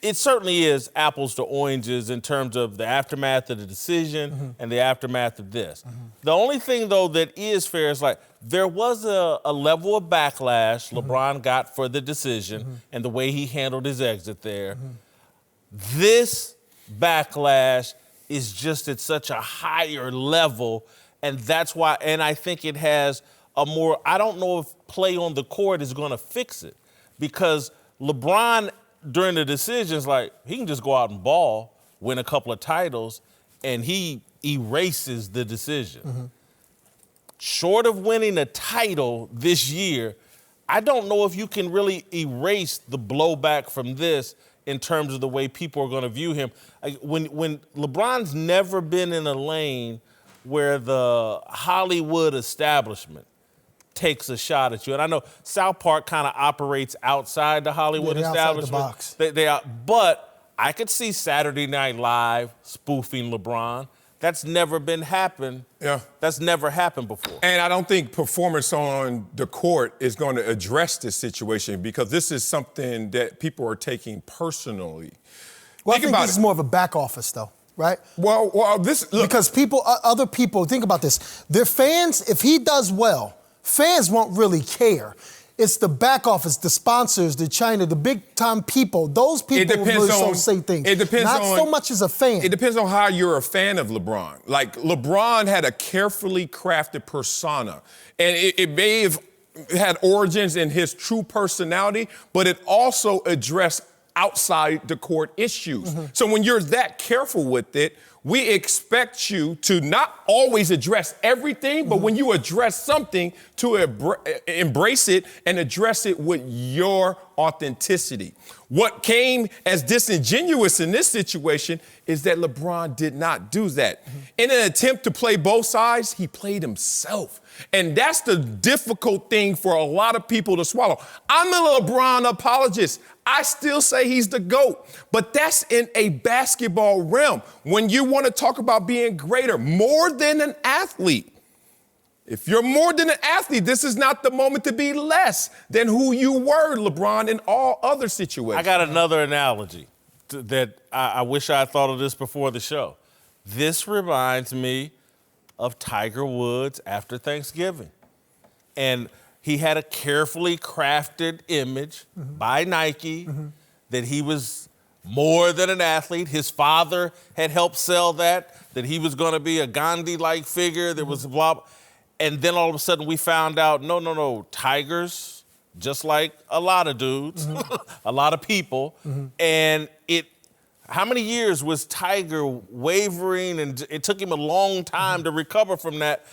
it certainly is apples to oranges in terms of the aftermath of the decision and the aftermath of this. The only thing, though, that is fair is like there was a level of backlash LeBron got for the decision and the way he handled his exit there. This backlash is just at such a higher level, and that's why, and I think it has a more, I don't know if play on the court is going to fix it, because LeBron, during the decisions, like, he can just go out and ball, win a couple of titles, and he erases the decision. Short of winning a title this year, I don't know if you can really erase the blowback from this in terms of the way people are going to view him. When LeBron's never been in a lane where the Hollywood establishment takes a shot at you. And I know South Park kind of operates outside the Hollywood establishment. Outside the box. They are, but I could see Saturday Night Live spoofing LeBron. That's never been happened. Yeah. That's never happened before. And I don't think performance on the court is going to address this situation, because this is something that people are taking personally. Well, I think this is more of a back office, though, right? Well, this, look. Because other people, think about this. Their fans, if he does well, fans won't really care. It's the back office, the sponsors, the China, the big-time people. Those people really say things. It depends Not so much as a fan. It depends on how you're a fan of LeBron. Like, LeBron had a carefully crafted persona. And it may have had origins in his true personality, but it also addressed outside the court issues. So when you're that careful with it, we expect you to not always address everything, but when you address something, to embrace it and address it with your authenticity. What came as disingenuous in this situation is that LeBron did not do that. In an attempt to play both sides, he played himself. And that's the difficult thing for a lot of people to swallow. I'm a LeBron apologist. I still say he's the GOAT, but that's in a basketball realm. When you want to talk about being greater, more than an athlete, if you're more than an athlete, this is not the moment to be less than who you were, LeBron, in all other situations. I got another analogy that I wish I had thought of this before the show. This reminds me of Tiger Woods after Thanksgiving. And he had a carefully crafted image by Nike that he was more than an athlete. His father had helped sell that he was going to be a Gandhi-like figure. There was blah. And then all of a sudden we found out, no, Tiger's just like a lot of dudes, a lot of people. And how many years was Tiger wavering? And it took him a long time to recover from that.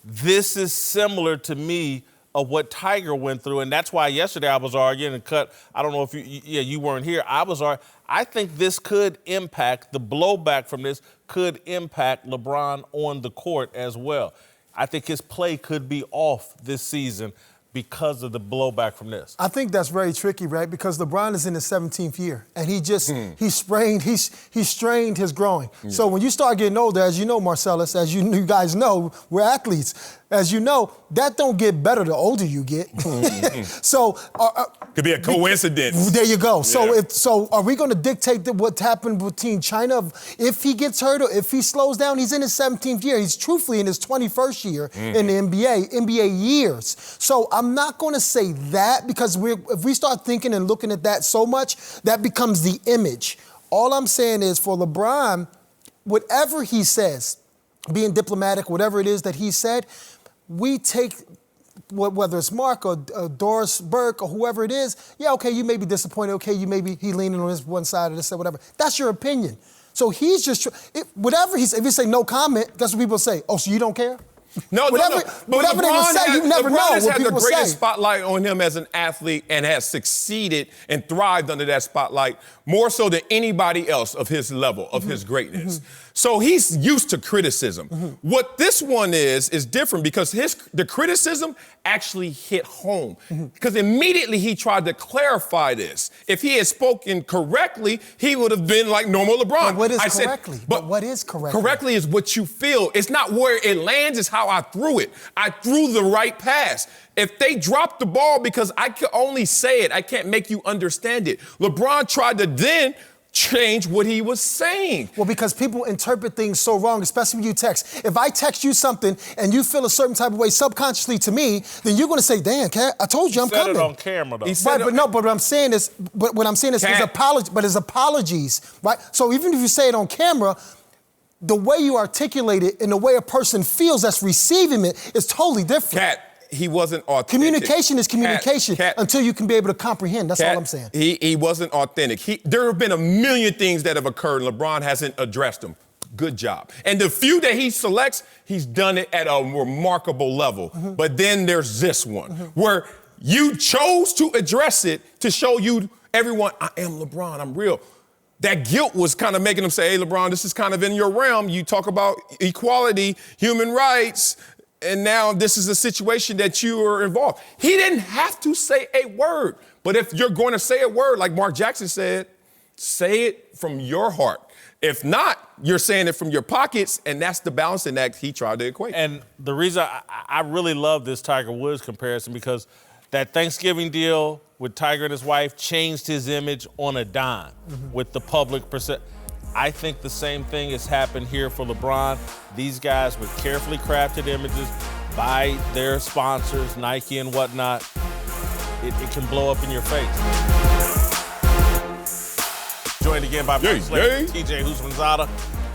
This is similar to me of what Tiger went through. And that's why yesterday I was arguing and I don't know if you weren't here. I think this could impact, the blowback from this could impact LeBron on the court as well. I think his play could be off this season because of the blowback from this. I think that's very tricky, right? Because LeBron is in his 17th year, and he strained his groin. So when you start getting older, as you know, Marcellus, as you guys know, we're athletes. As you know, that don't get better the older you get. So could be a coincidence. There you go. Yeah. So are we going to dictate what happened between China? If he gets hurt or if he slows down, he's in his 17th year. He's truthfully in his 21st year in the NBA years. So I'm not going to say that because if we start thinking and looking at that so much, that becomes the image. All I'm saying is for LeBron, whatever he says, being diplomatic, whatever it is that he said, we take, whether it's Mark or Doris Burke or whoever it is, yeah, okay, you may be disappointed. Okay, he leaning on his one side of this or whatever. That's your opinion. So he's just, if he say no comment, that's what people say. Oh, so you don't care? No. But whatever they will say, you never know has what had people the greatest say. spotlight on him as an athlete and has succeeded and thrived under that spotlight more so than anybody else of his level, of his greatness. So he's used to criticism. What this one is different because the criticism actually hit home. Because immediately he tried to clarify this. If he had spoken correctly, he would have been like normal LeBron. But what is correctly? But what is correctly? Correctly is what you feel. It's not where it lands, it's how I threw it. I threw the right pass. If they dropped the ball because I could only say it, I can't make you understand it. LeBron tried to then change what he was saying. Well, because people interpret things so wrong, especially when you text. If I text you something and you feel a certain type of way subconsciously to me, then you're going to say, "Damn, Cat, I told you I'm coming." He said it on camera, though. But what I'm saying is, his apologies, right? So even if you say it on camera, the way you articulate it and the way a person feels that's receiving it is totally different. Cat, he wasn't authentic. Communication is communication Cat, until you can be able to comprehend. That's all I'm saying. He wasn't authentic. There have been a million things that have occurred, and LeBron hasn't addressed them. Good job. And the few that he selects, he's done it at a remarkable level. But then there's this one where you chose to address it to show everyone, I am LeBron, I'm real. That guilt was kind of making him say, hey, LeBron, this is kind of in your realm. You talk about equality, human rights, and now this is a situation that you are involved. He didn't have to say a word. But if you're going to say a word, like Mark Jackson said, say it from your heart. If not, you're saying it from your pockets, and that's the balancing act he tried to equate. And the reason I really love this Tiger Woods comparison because that Thanksgiving deal with Tiger and his wife changed his image on a dime with the public perception. I think the same thing has happened here for LeBron. These guys with carefully crafted images by their sponsors, Nike and whatnot, it can blow up in your face. Joined again by TJ Houshmandzadeh. All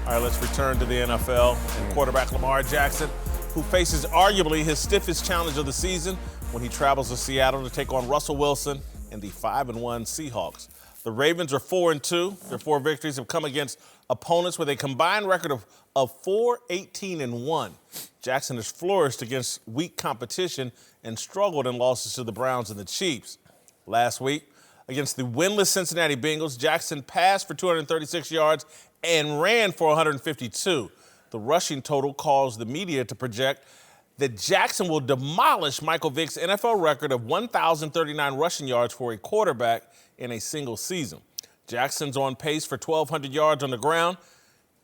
right, let's return to the NFL. And quarterback Lamar Jackson, who faces arguably his stiffest challenge of the season when he travels to Seattle to take on Russell Wilson and the 5-1 Seahawks. The Ravens are 4-2. Their 4 victories have come against opponents with a combined record of 4-18-1. Jackson has flourished against weak competition and struggled in losses to the Browns and the Chiefs. Last week, against the winless Cincinnati Bengals, Jackson passed for 236 yards and ran for 152. The rushing total caused the media to project that Jackson will demolish Michael Vick's NFL record of 1,039 rushing yards for a quarterback in a single season. Jackson's on pace for 1,200 yards on the ground.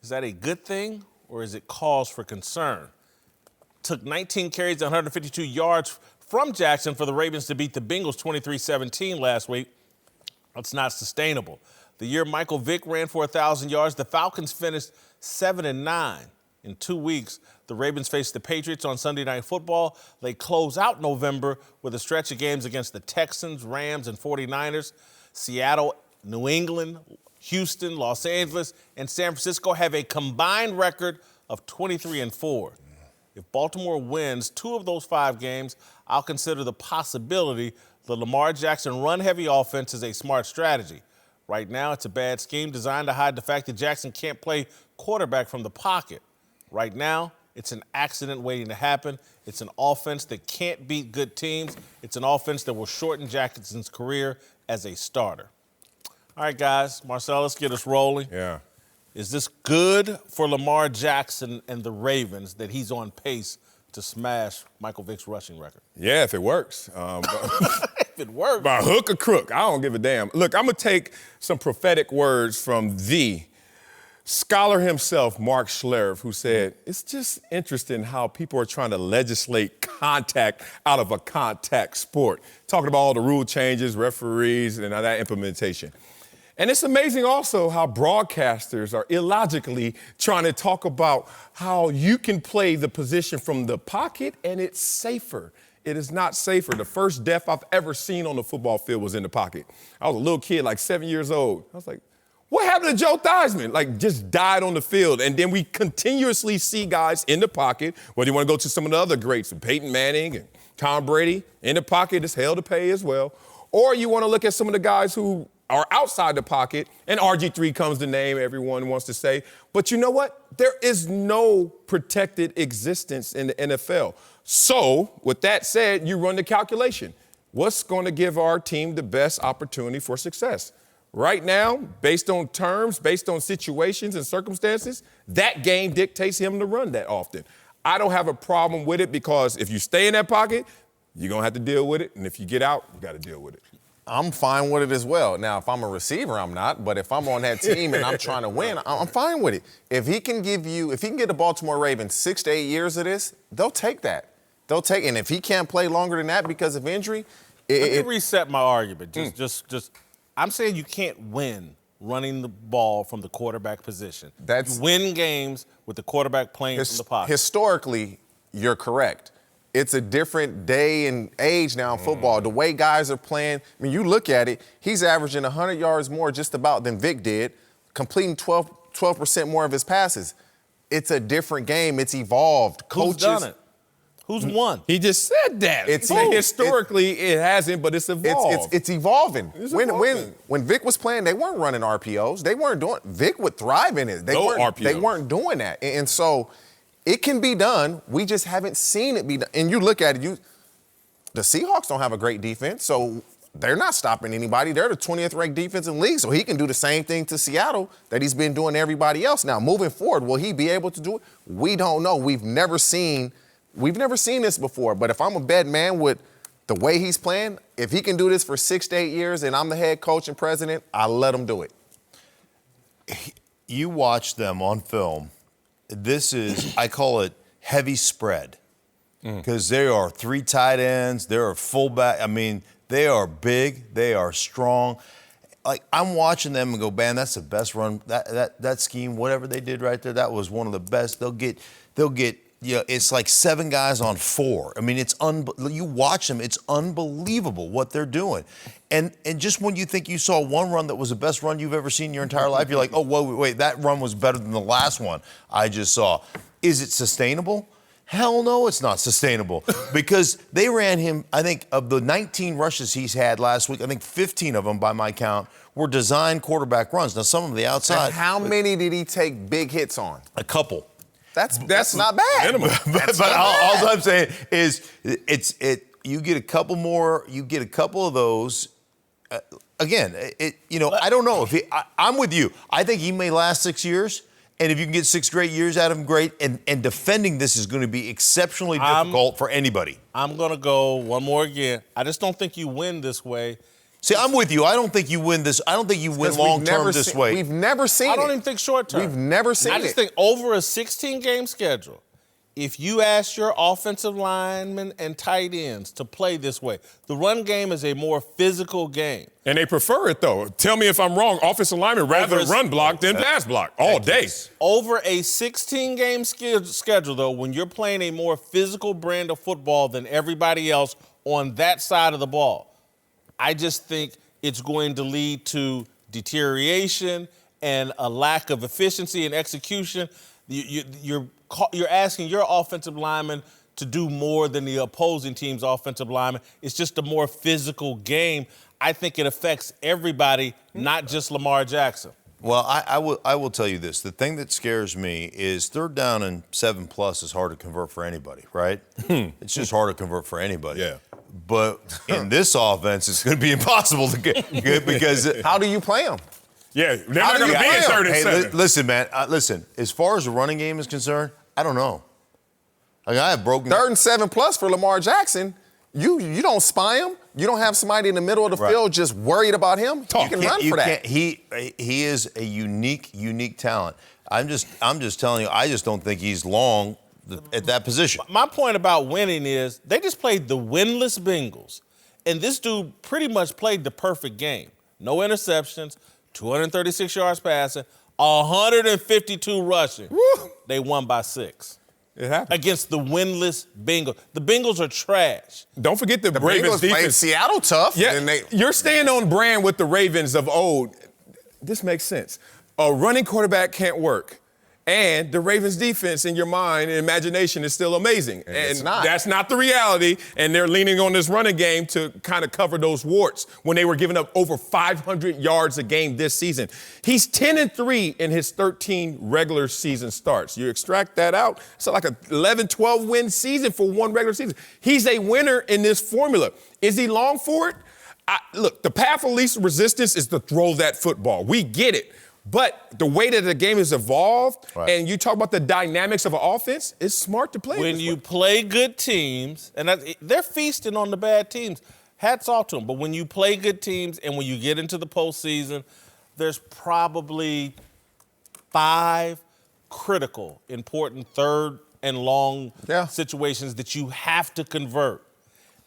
Is that a good thing or is it cause for concern? Took 19 carries and 152 yards from Jackson for the Ravens to beat the Bengals 23-17 last week. That's not sustainable. The year Michael Vick ran for 1,000 yards, the Falcons finished 7-9. In 2 weeks, the Ravens face the Patriots on Sunday Night Football. They close out November with a stretch of games against the Texans, Rams, and 49ers. Seattle, New England, Houston, Los Angeles, and San Francisco have a combined record of 23-4. If Baltimore wins 2 of those 5 games, I'll consider the possibility the Lamar Jackson run-heavy offense is a smart strategy. Right now, it's a bad scheme designed to hide the fact that Jackson can't play quarterback from the pocket. Right now, it's an accident waiting to happen. It's an offense that can't beat good teams. It's an offense that will shorten Jackson's career as a starter. All right, guys, Marcel, let's get us rolling. Yeah. Is this good for Lamar Jackson and the Ravens that he's on pace to smash Michael Vick's rushing record? Yeah, if it works. If it works. By hook or crook, I don't give a damn. Look, I'm going to take some prophetic words from the Scholar himself, Mark Schlereth, who said, it's just interesting how people are trying to legislate contact out of a contact sport. Talking about all the rule changes, referees, and that implementation. And it's amazing also how broadcasters are illogically trying to talk about how you can play the position from the pocket and it's safer. It is not safer. The first death I've ever seen on the football field was in the pocket. I was a little kid, like 7 years old. I was like, what happened to Joe Theismann? Like, just died on the field. And then we continuously see guys in the pocket, whether you want to go to some of the other greats, Peyton Manning and Tom Brady, in the pocket is hell to pay as well. Or you want to look at some of the guys who are outside the pocket, and RG3 comes to name, everyone wants to say. But you know what? There is no protected existence in the NFL. So, with that said, you run the calculation. What's going to give our team the best opportunity for success? Right now, based on terms, based on situations and circumstances, that game dictates him to run that often. I don't have a problem with it because if you stay in that pocket, you're going to have to deal with it. And if you get out, you got to deal with it. I'm fine with it as well. Now, if I'm a receiver, I'm not. But if I'm on that team and I'm trying to win, I'm fine with it. If he can get the Baltimore Ravens 6 to 8 years of this, they'll take that. And if he can't play longer than that because of injury, Let me reset my argument. I'm saying you can't win running the ball from the quarterback position. You win games with the quarterback playing from the pocket. Historically, you're correct. It's a different day and age now in football. The way guys are playing, I mean, you look at it, he's averaging 100 yards more just about than Vic did, completing 12% more of his passes. It's a different game. It's evolved. Who's done it? Who's won? He just said that. Historically, it hasn't, but it's evolved. It's evolving. It's evolving. When Vic was playing, they weren't running RPOs. They weren't doing. Vic would thrive in it. They weren't doing that. And so it can be done. We just haven't seen it be done. And you look at it, the Seahawks don't have a great defense, so they're not stopping anybody. They're the 20th ranked defense in the league, so he can do the same thing to Seattle that he's been doing to everybody else. Now, moving forward, will he be able to do it? We don't know. We've never seen this before. But if I'm a bad man with the way he's playing, if he can do this for 6 to 8 years and I'm the head coach and president, I'll let him do it. You watch them on film. This is, I call it heavy spread, because there are 3 tight ends, there are fullback. I mean, they are big, they are strong. Like, I'm watching them and go, man, that's the best run. That scheme, whatever they did right there, that was one of the best. They'll get. It's like 7 guys on 4. I mean, you watch them, it's unbelievable what they're doing. And just when you think you saw one run that was the best run you've ever seen in your entire life, you're like, oh, wait, that run was better than the last one I just saw. Is it sustainable? Hell no, it's not sustainable. Because they ran him, I think, of the 19 rushes he's had last week, I think 15 of them, by my count, were designed quarterback runs. Now, some of them the outside. And how many did he take big hits on? A couple. That's not bad. But all I'm saying is, you get a couple more. You get a couple of those. Again, I don't know if I'm with you. I think he may last 6 years, and if you can get 6 great years out of him, great. And defending this is going to be exceptionally difficult for anybody. I'm going to go one more again. I just don't think you win this way. See, I'm with you. I don't think you win this. I don't think you win long-term this way. We've never seen it. I don't even think short-term. We've never seen it. I just think over a 16-game schedule, if you ask your offensive linemen and tight ends to play this way, the run game is a more physical game. And they prefer it, though. Tell me if I'm wrong. Offensive linemen rather run block than pass block all day. Over a 16-game schedule, though, when you're playing a more physical brand of football than everybody else on that side of the ball, I just think it's going to lead to deterioration and a lack of efficiency and execution. You're asking your offensive lineman to do more than the opposing team's offensive lineman. It's just a more physical game. I think it affects everybody, not just Lamar Jackson. Well, I will tell you this. The thing that scares me is 3rd down and 7+ is hard to convert for anybody, right? It's just hard to convert for anybody. Yeah. But in this offense, it's going to be impossible to get because how do you play them? Yeah, they're not going to be in 3rd and 7. Listen, man. Listen. As far as the running game is concerned, I don't know. Like, I have broken 3rd and 7+ for Lamar Jackson. You don't spy him. You don't have somebody in the middle of the field just worried about him. You can run for that. He is a unique talent. I'm just telling you, I just don't think he's long at that position. My point about winning is they just played the winless Bengals, and this dude pretty much played the perfect game. No interceptions, 236 yards passing, 152 rushing. Woo. They won by 6. It happened. Against the winless Bengals. The Bengals are trash. Don't forget the Ravens Bengals played defense. Seattle tough. Yeah, you're staying on brand with the Ravens of old. This makes sense. A running quarterback can't work. And the Ravens defense in your mind and imagination is still amazing. And it's not. That's not the reality. And they're leaning on this running game to kind of cover those warts when they were giving up over 500 yards a game this season. He's 10-3 in his 13 regular season starts. You extract that out, it's like an 11, 12 win season for one regular season. He's a winner in this formula. Is he long for it? Look, the path of least resistance is to throw that football. We get it. But the way that the game has evolved, and you talk about the dynamics of an offense, it's smart to play. When you play good teams, and they're feasting on the bad teams, hats off to them. But when you play good teams and when you get into the postseason, there's probably 5 critical, important third and long situations that you have to convert.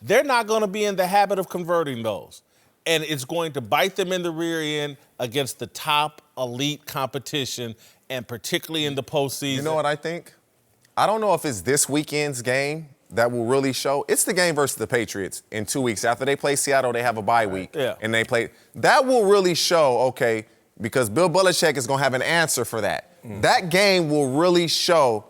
They're not going to be in the habit of converting those. And it's going to bite them in the rear end against the top elite competition, and particularly in the postseason. You know what I think? I don't know if it's this weekend's game that will really show. It's the game versus the Patriots in 2 weeks. After they play Seattle, they have a bye week. Yeah. And they play. That will really show, okay, because Bill Belichick is going to have an answer for that. That game will really show,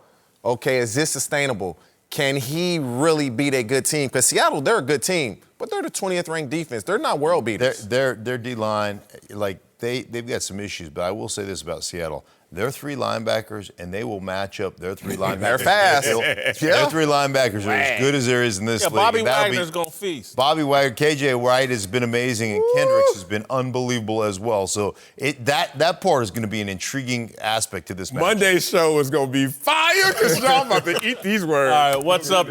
okay, is this sustainable? Can he really beat a good team? Because Seattle, they're a good team, but they're the 20th ranked defense. They're not world beaters. Their D-line, like, they've got some issues, but I will say this about Seattle. Their 3 linebackers, and they will match up their 3 linebackers. They're fast. Their 3 linebackers are as good as there is in this league. Bobby Wagner's going to feast. Bobby Wagner, KJ Wright has been amazing, and Kendricks has been unbelievable as well. So that part is going to be an intriguing aspect to this match. Monday's show is going to be fire because y'all about to eat these words. All right, what's up,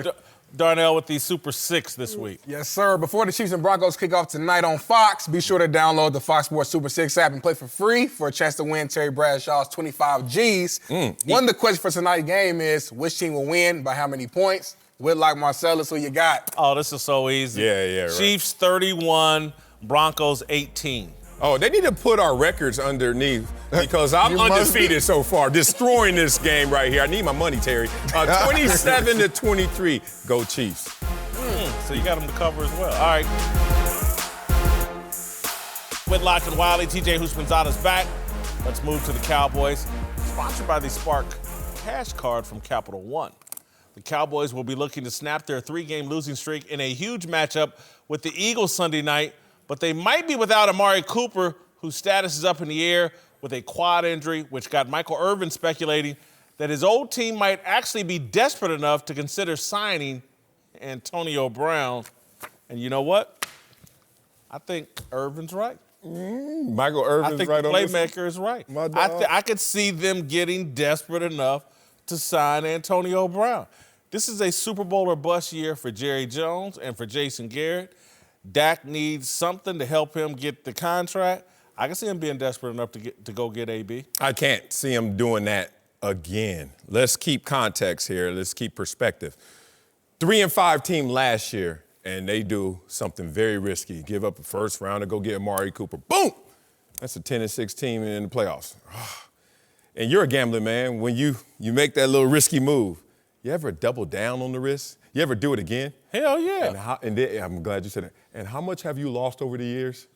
Darnell, with the Super 6 this week? Yes, sir. Before the Chiefs and Broncos kick off tonight on Fox, be sure to download the Fox Sports Super 6 app and play for free for a chance to win Terry Bradshaw's 25 G's. One of the questions for tonight's game is, which team will win by how many points? Whitlock, Marcellus, who you got? Oh, this is so easy. Yeah, right. Chiefs 31, Broncos 18. Oh, they need to put our records underneath because I'm undefeated so far, destroying this game right here. I need my money, Terry. 27-23, go Chiefs. So you got them to cover as well. All right. Whitlock and Wiley, TJ Houshmandzadeh's back. Let's move to the Cowboys. Sponsored by the Spark Cash Card from Capital One. The Cowboys will be looking to snap their 3-game losing streak in a huge matchup with the Eagles Sunday night, but they might be without Amari Cooper, whose status is up in the air with a quad injury, which got Michael Irvin speculating that his old team might actually be desperate enough to consider signing Antonio Brown. And you know what? I think Irvin's right. Michael Irvin's I think right the on this playmaker is right. My dog. I could see them getting desperate enough to sign Antonio Brown. This is a Super Bowl or bust year for Jerry Jones and for Jason Garrett. Dak needs something to help him get the contract. I can see him being desperate enough to go get AB. I can't see him doing that again. Let's keep context here. Let's keep perspective. 3-5 team last year, and they do something very risky. Give up a first round to go get Amari Cooper. Boom! That's a 10-6 team in the playoffs. And you're a gambling man. When you make that little risky move, you ever double down on the risk? You ever do it again? Hell yeah. And I'm glad you said that. And how much have you lost over the years?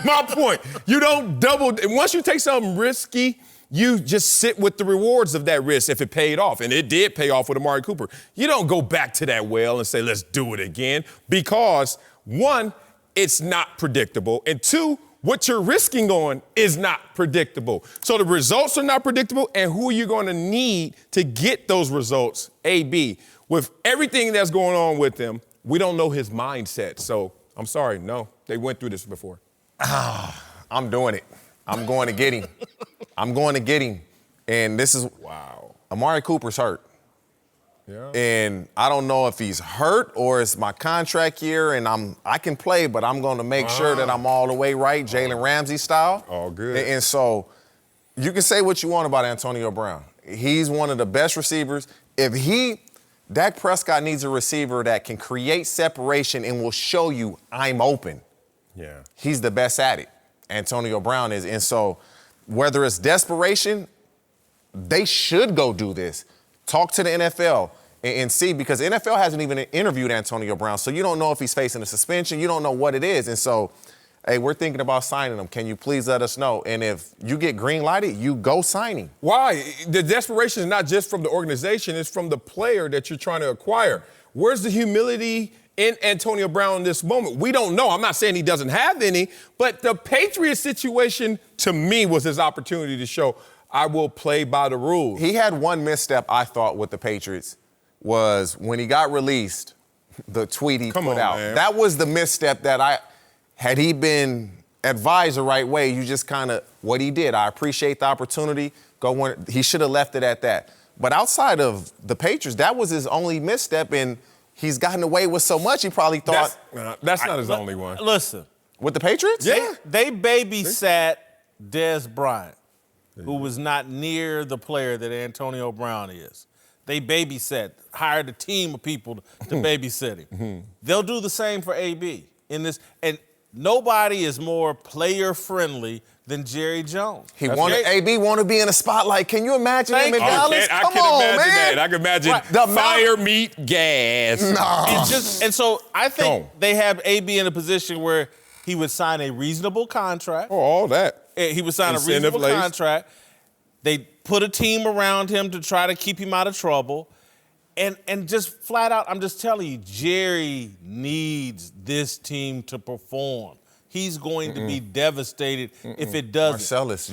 My point. You don't double. Once you take something risky, you just sit with the rewards of that risk if it paid off. And it did pay off with Amari Cooper. You don't go back to that well and say, let's do it again. Because, 1, it's not predictable. And 2, what you're risking on is not predictable. So the results are not predictable, and who are you going to need to get those results? AB. With everything that's going on with him, we don't know his mindset. So I'm sorry, no, they went through this before. I'm doing it. I'm going to get him. I'm going to get him. And this is Amari Cooper's hurt. Yeah. And I don't know if he's hurt or it's my contract year and I can play, but I'm going to make sure that I'm all the way right, Jalen Ramsey style. All good. And so You can say what you want about Antonio Brown. He's one of the best receivers. Dak Prescott needs a receiver that can create separation and will show you I'm open. Yeah. He's the best at it. Antonio Brown is. And so whether it's desperation, they should go do this. Talk to the NFL and see, because the NFL hasn't even interviewed Antonio Brown, so you don't know if he's facing a suspension. You don't know what it is. And so, hey, we're thinking about signing him. Can you please let us know? And if you get green lighted, you go sign him. Why? The desperation is not just from the organization, it's from the player that you're trying to acquire. Where's the humility in Antonio Brown in this moment? We don't know. I'm not saying he doesn't have any, but the Patriots situation, to me, was his opportunity to show I will play by the rules. He had one misstep, I thought, with the Patriots, was when he got released, the tweet he put out. Man. That was the misstep that had he been advised the right way, you just kind of, what he did. I appreciate the opportunity. He should have left it at that. But outside of the Patriots, that was his only misstep, and he's gotten away with so much, he probably thought. That's not his only one. Listen. With the Patriots? Yeah. They babysat Dez Bryant, who was not near the player that Antonio Brown is. They babysat, hired a team of people to babysit him. Mm-hmm. They'll do the same for AB in this. And nobody is more player-friendly than Jerry Jones. AB want to be in a spotlight. Can you imagine him in Dallas? I can imagine that. I can imagine fire, meat, gas. No. And so I think they have AB in a position where he would sign a reasonable contract. Oh, all that. He would sign a reasonable contract. They put a team around him to try to keep him out of trouble. And just flat out, I'm just telling you, Jerry needs this team to perform. He's going to be devastated if it doesn't. Marcellus,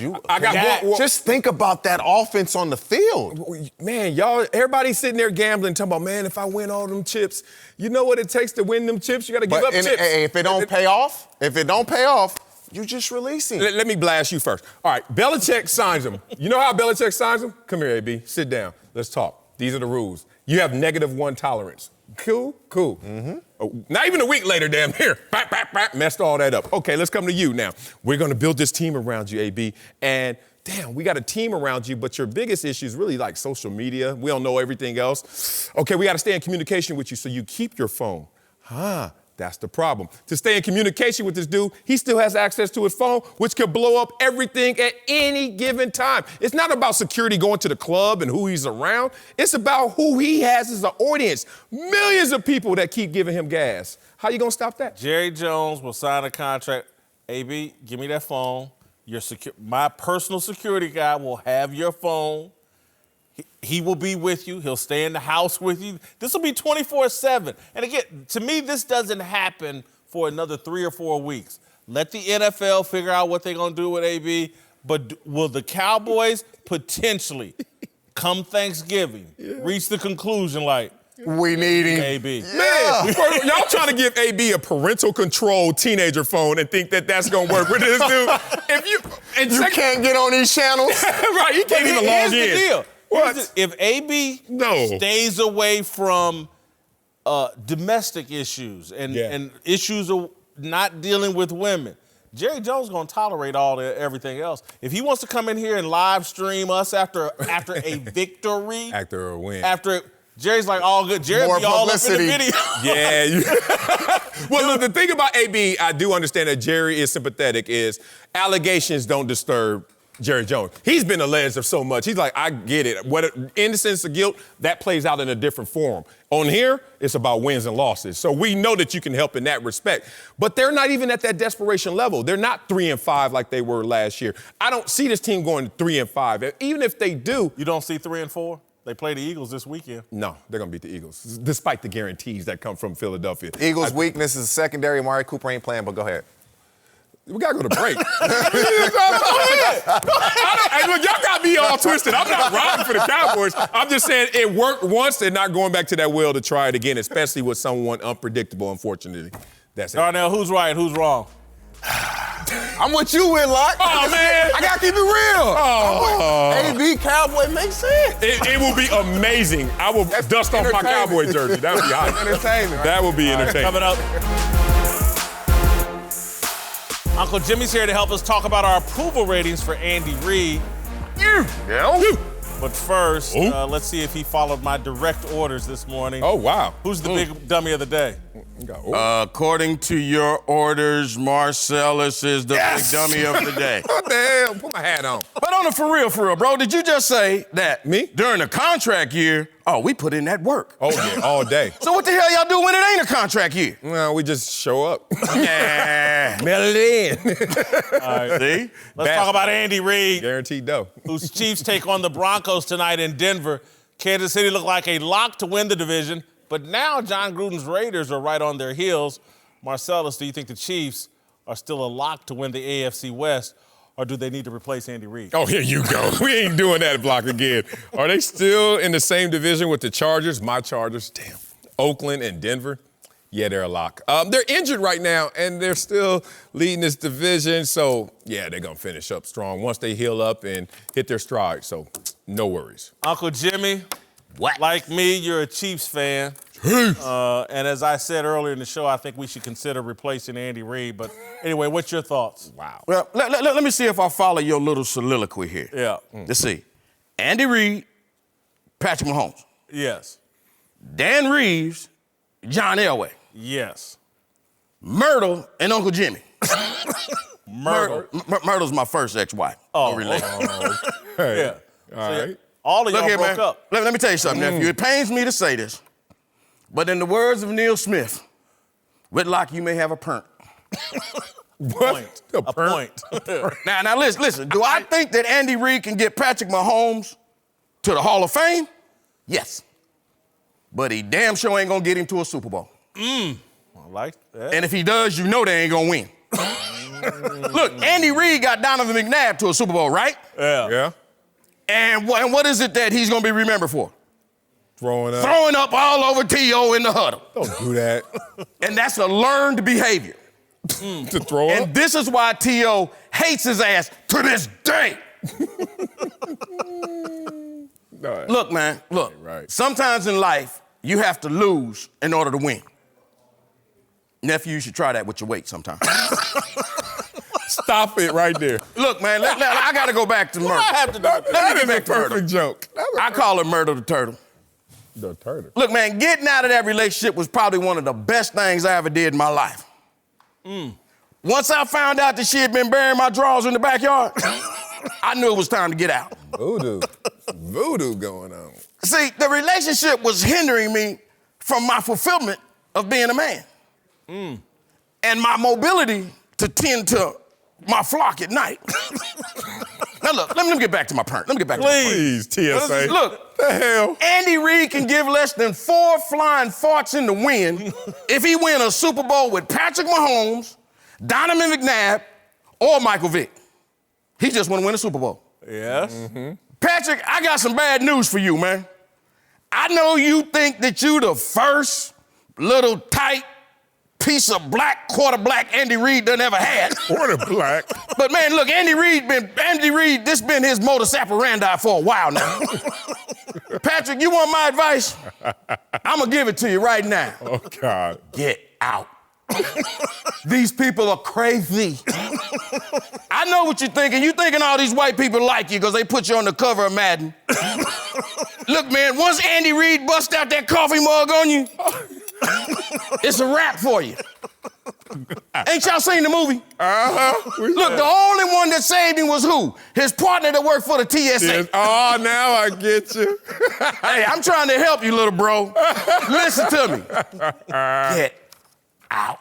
just think about that offense on the field. Man, y'all, everybody's sitting there gambling, talking about, man, if I win all them chips, you know what it takes to win them chips? You got to give up chips. If it don't pay off, you just release him. Let me blast you first. All right, Belichick signs him. You know how Belichick signs him? Come here, AB. Sit down. Let's talk. These are the rules. You have -1 tolerance. Cool? Mm-hmm. Oh, not even a week later, damn near. Messed all that up. Okay, let's come to you now. We're going to build this team around you, AB. And damn, we got a team around you, but your biggest issue is really like social media. We don't know everything else. Okay, we got to stay in communication with you, so you keep your phone. That's the problem. To stay in communication with this dude, he still has access to his phone, which could blow up everything at any given time. It's not about security going to the club and who he's around. It's about who he has as an audience. Millions of people that keep giving him gas. How you gonna stop that? Jerry Jones will sign a contract. AB, give me that phone. My personal security guy will have your phone. He will be with you. He'll stay in the house with you. This will be 24/7. And again, to me, this doesn't happen for another 3 or 4 weeks. Let the NFL figure out what they're going to do with AB. But will the Cowboys potentially, come Thanksgiving, reach the conclusion like, we need him. AB. Man, y'all trying to give AB a parental control teenager phone and think that that's going to work with this dude? You can't get on these channels. Right, he can't even log in. Here's the deal. What? If AB stays away from domestic issues and issues of not dealing with women, Jerry Jones is going to tolerate everything else. If he wants to come in here and live stream us after a victory, after a win, Jerry's like, all good. Jerry be all up in the video. Well, look, the thing about AB, I do understand that Jerry is sympathetic, is allegations don't disturb Jerry Jones. He's been alleged of so much. He's like, I get it. Innocence or guilt, that plays out in a different form. On here, it's about wins and losses. So we know that you can help in that respect. But they're not even at that desperation level. They're not 3-5 like they were last year. I don't see this team going 3-5. Even if they do. You don't see 3-4? They play the Eagles this weekend. No, they're going to beat the Eagles, despite the guarantees that come from Philadelphia. Eagles' weakness is secondary. Amari Cooper ain't playing, but go ahead. We got to go to break. Go ahead. Look, y'all got me all twisted. I'm not riding for the Cowboys. I'm just saying it worked once and not going back to that well to try it again, especially with someone unpredictable, unfortunately. That's it. Darnell, who's right? Who's wrong? I'm with you, Whitlock. Oh, man. I got to keep it real. AB Cowboy makes sense. It will be amazing. I will dust off my Cowboy jersey. That would be hot. Entertainment. That would be entertaining. Coming up. Uncle Jimmy's here to help us talk about our approval ratings for Andy Reid. But first, let's see if he followed my direct orders this morning. Oh, wow. Who's the big dummy of the day? According to your orders, Marcellus is the big dummy of the day. What the hell? Put my hat on. But on the for real, bro, did you just say that during the contract year, we put in that work? Oh, yeah, all day. So what the hell y'all do when it ain't a contract year? Well, we just show up. Yeah. Mail it in. All right. See? Let's talk about Andy Reid, Guaranteed dough. whose Chiefs take on the Broncos tonight in Denver. Kansas City looked like a lock to win the division, but now John Gruden's Raiders are right on their heels. Marcellus, do you think the Chiefs are still a lock to win the AFC West, or do they need to replace Andy Reid? Oh, here you go. We ain't doing that block again. Are they still in the same division with the Chargers? My Chargers, damn. Oakland and Denver? Yeah, they're a lock. They're injured right now, and they're still leading this division. So, yeah, they're going to finish up strong once they heal up and hit their stride. So, no worries. Uncle Jimmy, like me, you're a Chiefs fan. And as I said earlier in the show, I think we should consider replacing Andy Reid. But anyway, what's your thoughts? Wow. Well, let me see if I follow your little soliloquy here. Yeah. Let's see. Andy Reid, Patrick Mahomes. Yes. Dan Reeves, John Elway. Yes. Myrtle and Uncle Jimmy. Myrtle. Myrtle's my first ex-wife. Oh, related. Yeah. All right. All of Look y'all here, broke man. up. Let me tell you something, nephew. It pains me to say this, but in the words of Neil Smith, Whitlock, you may have a pernt. Point. A point. Now, listen. Do I think that Andy Reid can get Patrick Mahomes to the Hall of Fame? Yes. But he damn sure ain't gonna get him to a Super Bowl. I like that. And if he does, you know they ain't gonna win. Look, Andy Reid got Donovan McNabb to a Super Bowl, right? Yeah. And what is it that he's gonna be remembered for? Throwing up. Throwing up all over T.O. in the huddle. Don't do that. And that's a learned behavior. To throw up? And this is why T.O. hates his ass to this day. No, Look, man, look. Right. Sometimes in life, you have to lose in order to win. Nephew, you should try that with your weight sometime. Stop it right there. Look, man, I got to go back to Myrtle. Let me get back to Myrtle. Perfect joke. I call her Myrtle the Turtle. The turtle. Look, man, getting out of that relationship was probably one of the best things I ever did in my life. Once I found out that she had been burying my drawers in the backyard, I knew it was time to get out. Voodoo going on. See, the relationship was hindering me from my fulfillment of being a man. And my mobility to tend to my flock at night. Now look, let me get back to my pernt. Please, TSA. Look, the hell? Andy Reid can give less than 4 flying farts in the wind if he win a Super Bowl with Patrick Mahomes, Donovan McNabb, or Michael Vick. He just want to win a Super Bowl. Yes. Patrick, I got some bad news for you, man. I know you think that you the first little tight piece of black, quarter black Andy Reid done ever had. Quarter black. But man, look, Andy Reid, this been his modus operandi for a while now. Patrick, you want my advice? I'm gonna give it to you right now. Oh, God. Get out. These people are crazy. I know what you're thinking. You're thinking all these white people like you because they put you on the cover of Madden. Look, man, once Andy Reid bust out that coffee mug on you, it's a wrap for you. Ain't y'all seen the movie? Look, the only one that saved him was who? His partner that worked for the TSA. Yes. Oh, now I get you. Hey, I'm trying to help you, little bro. Listen to me. Get out.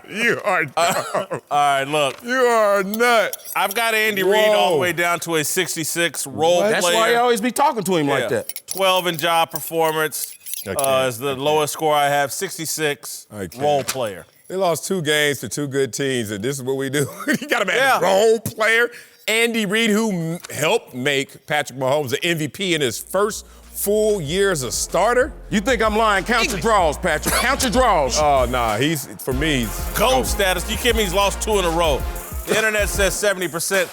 You are dumb. All right, look. You are a nut. I've got Andy Reid all the way down to a 66 role player. That's why you always be talking to him like that. 12 in job performance is the lowest score I have. 66 role player. They lost 2 games to 2 good teams, and this is what we do. You got a man, role player. Andy Reid, who helped make Patrick Mahomes the MVP in his first full year as a starter. You think I'm lying? Count your draws, Patrick. Count your draws. Oh, nah, for me, he's GOAT status. You kidding me? He's lost 2 in a row. The internet says 70%.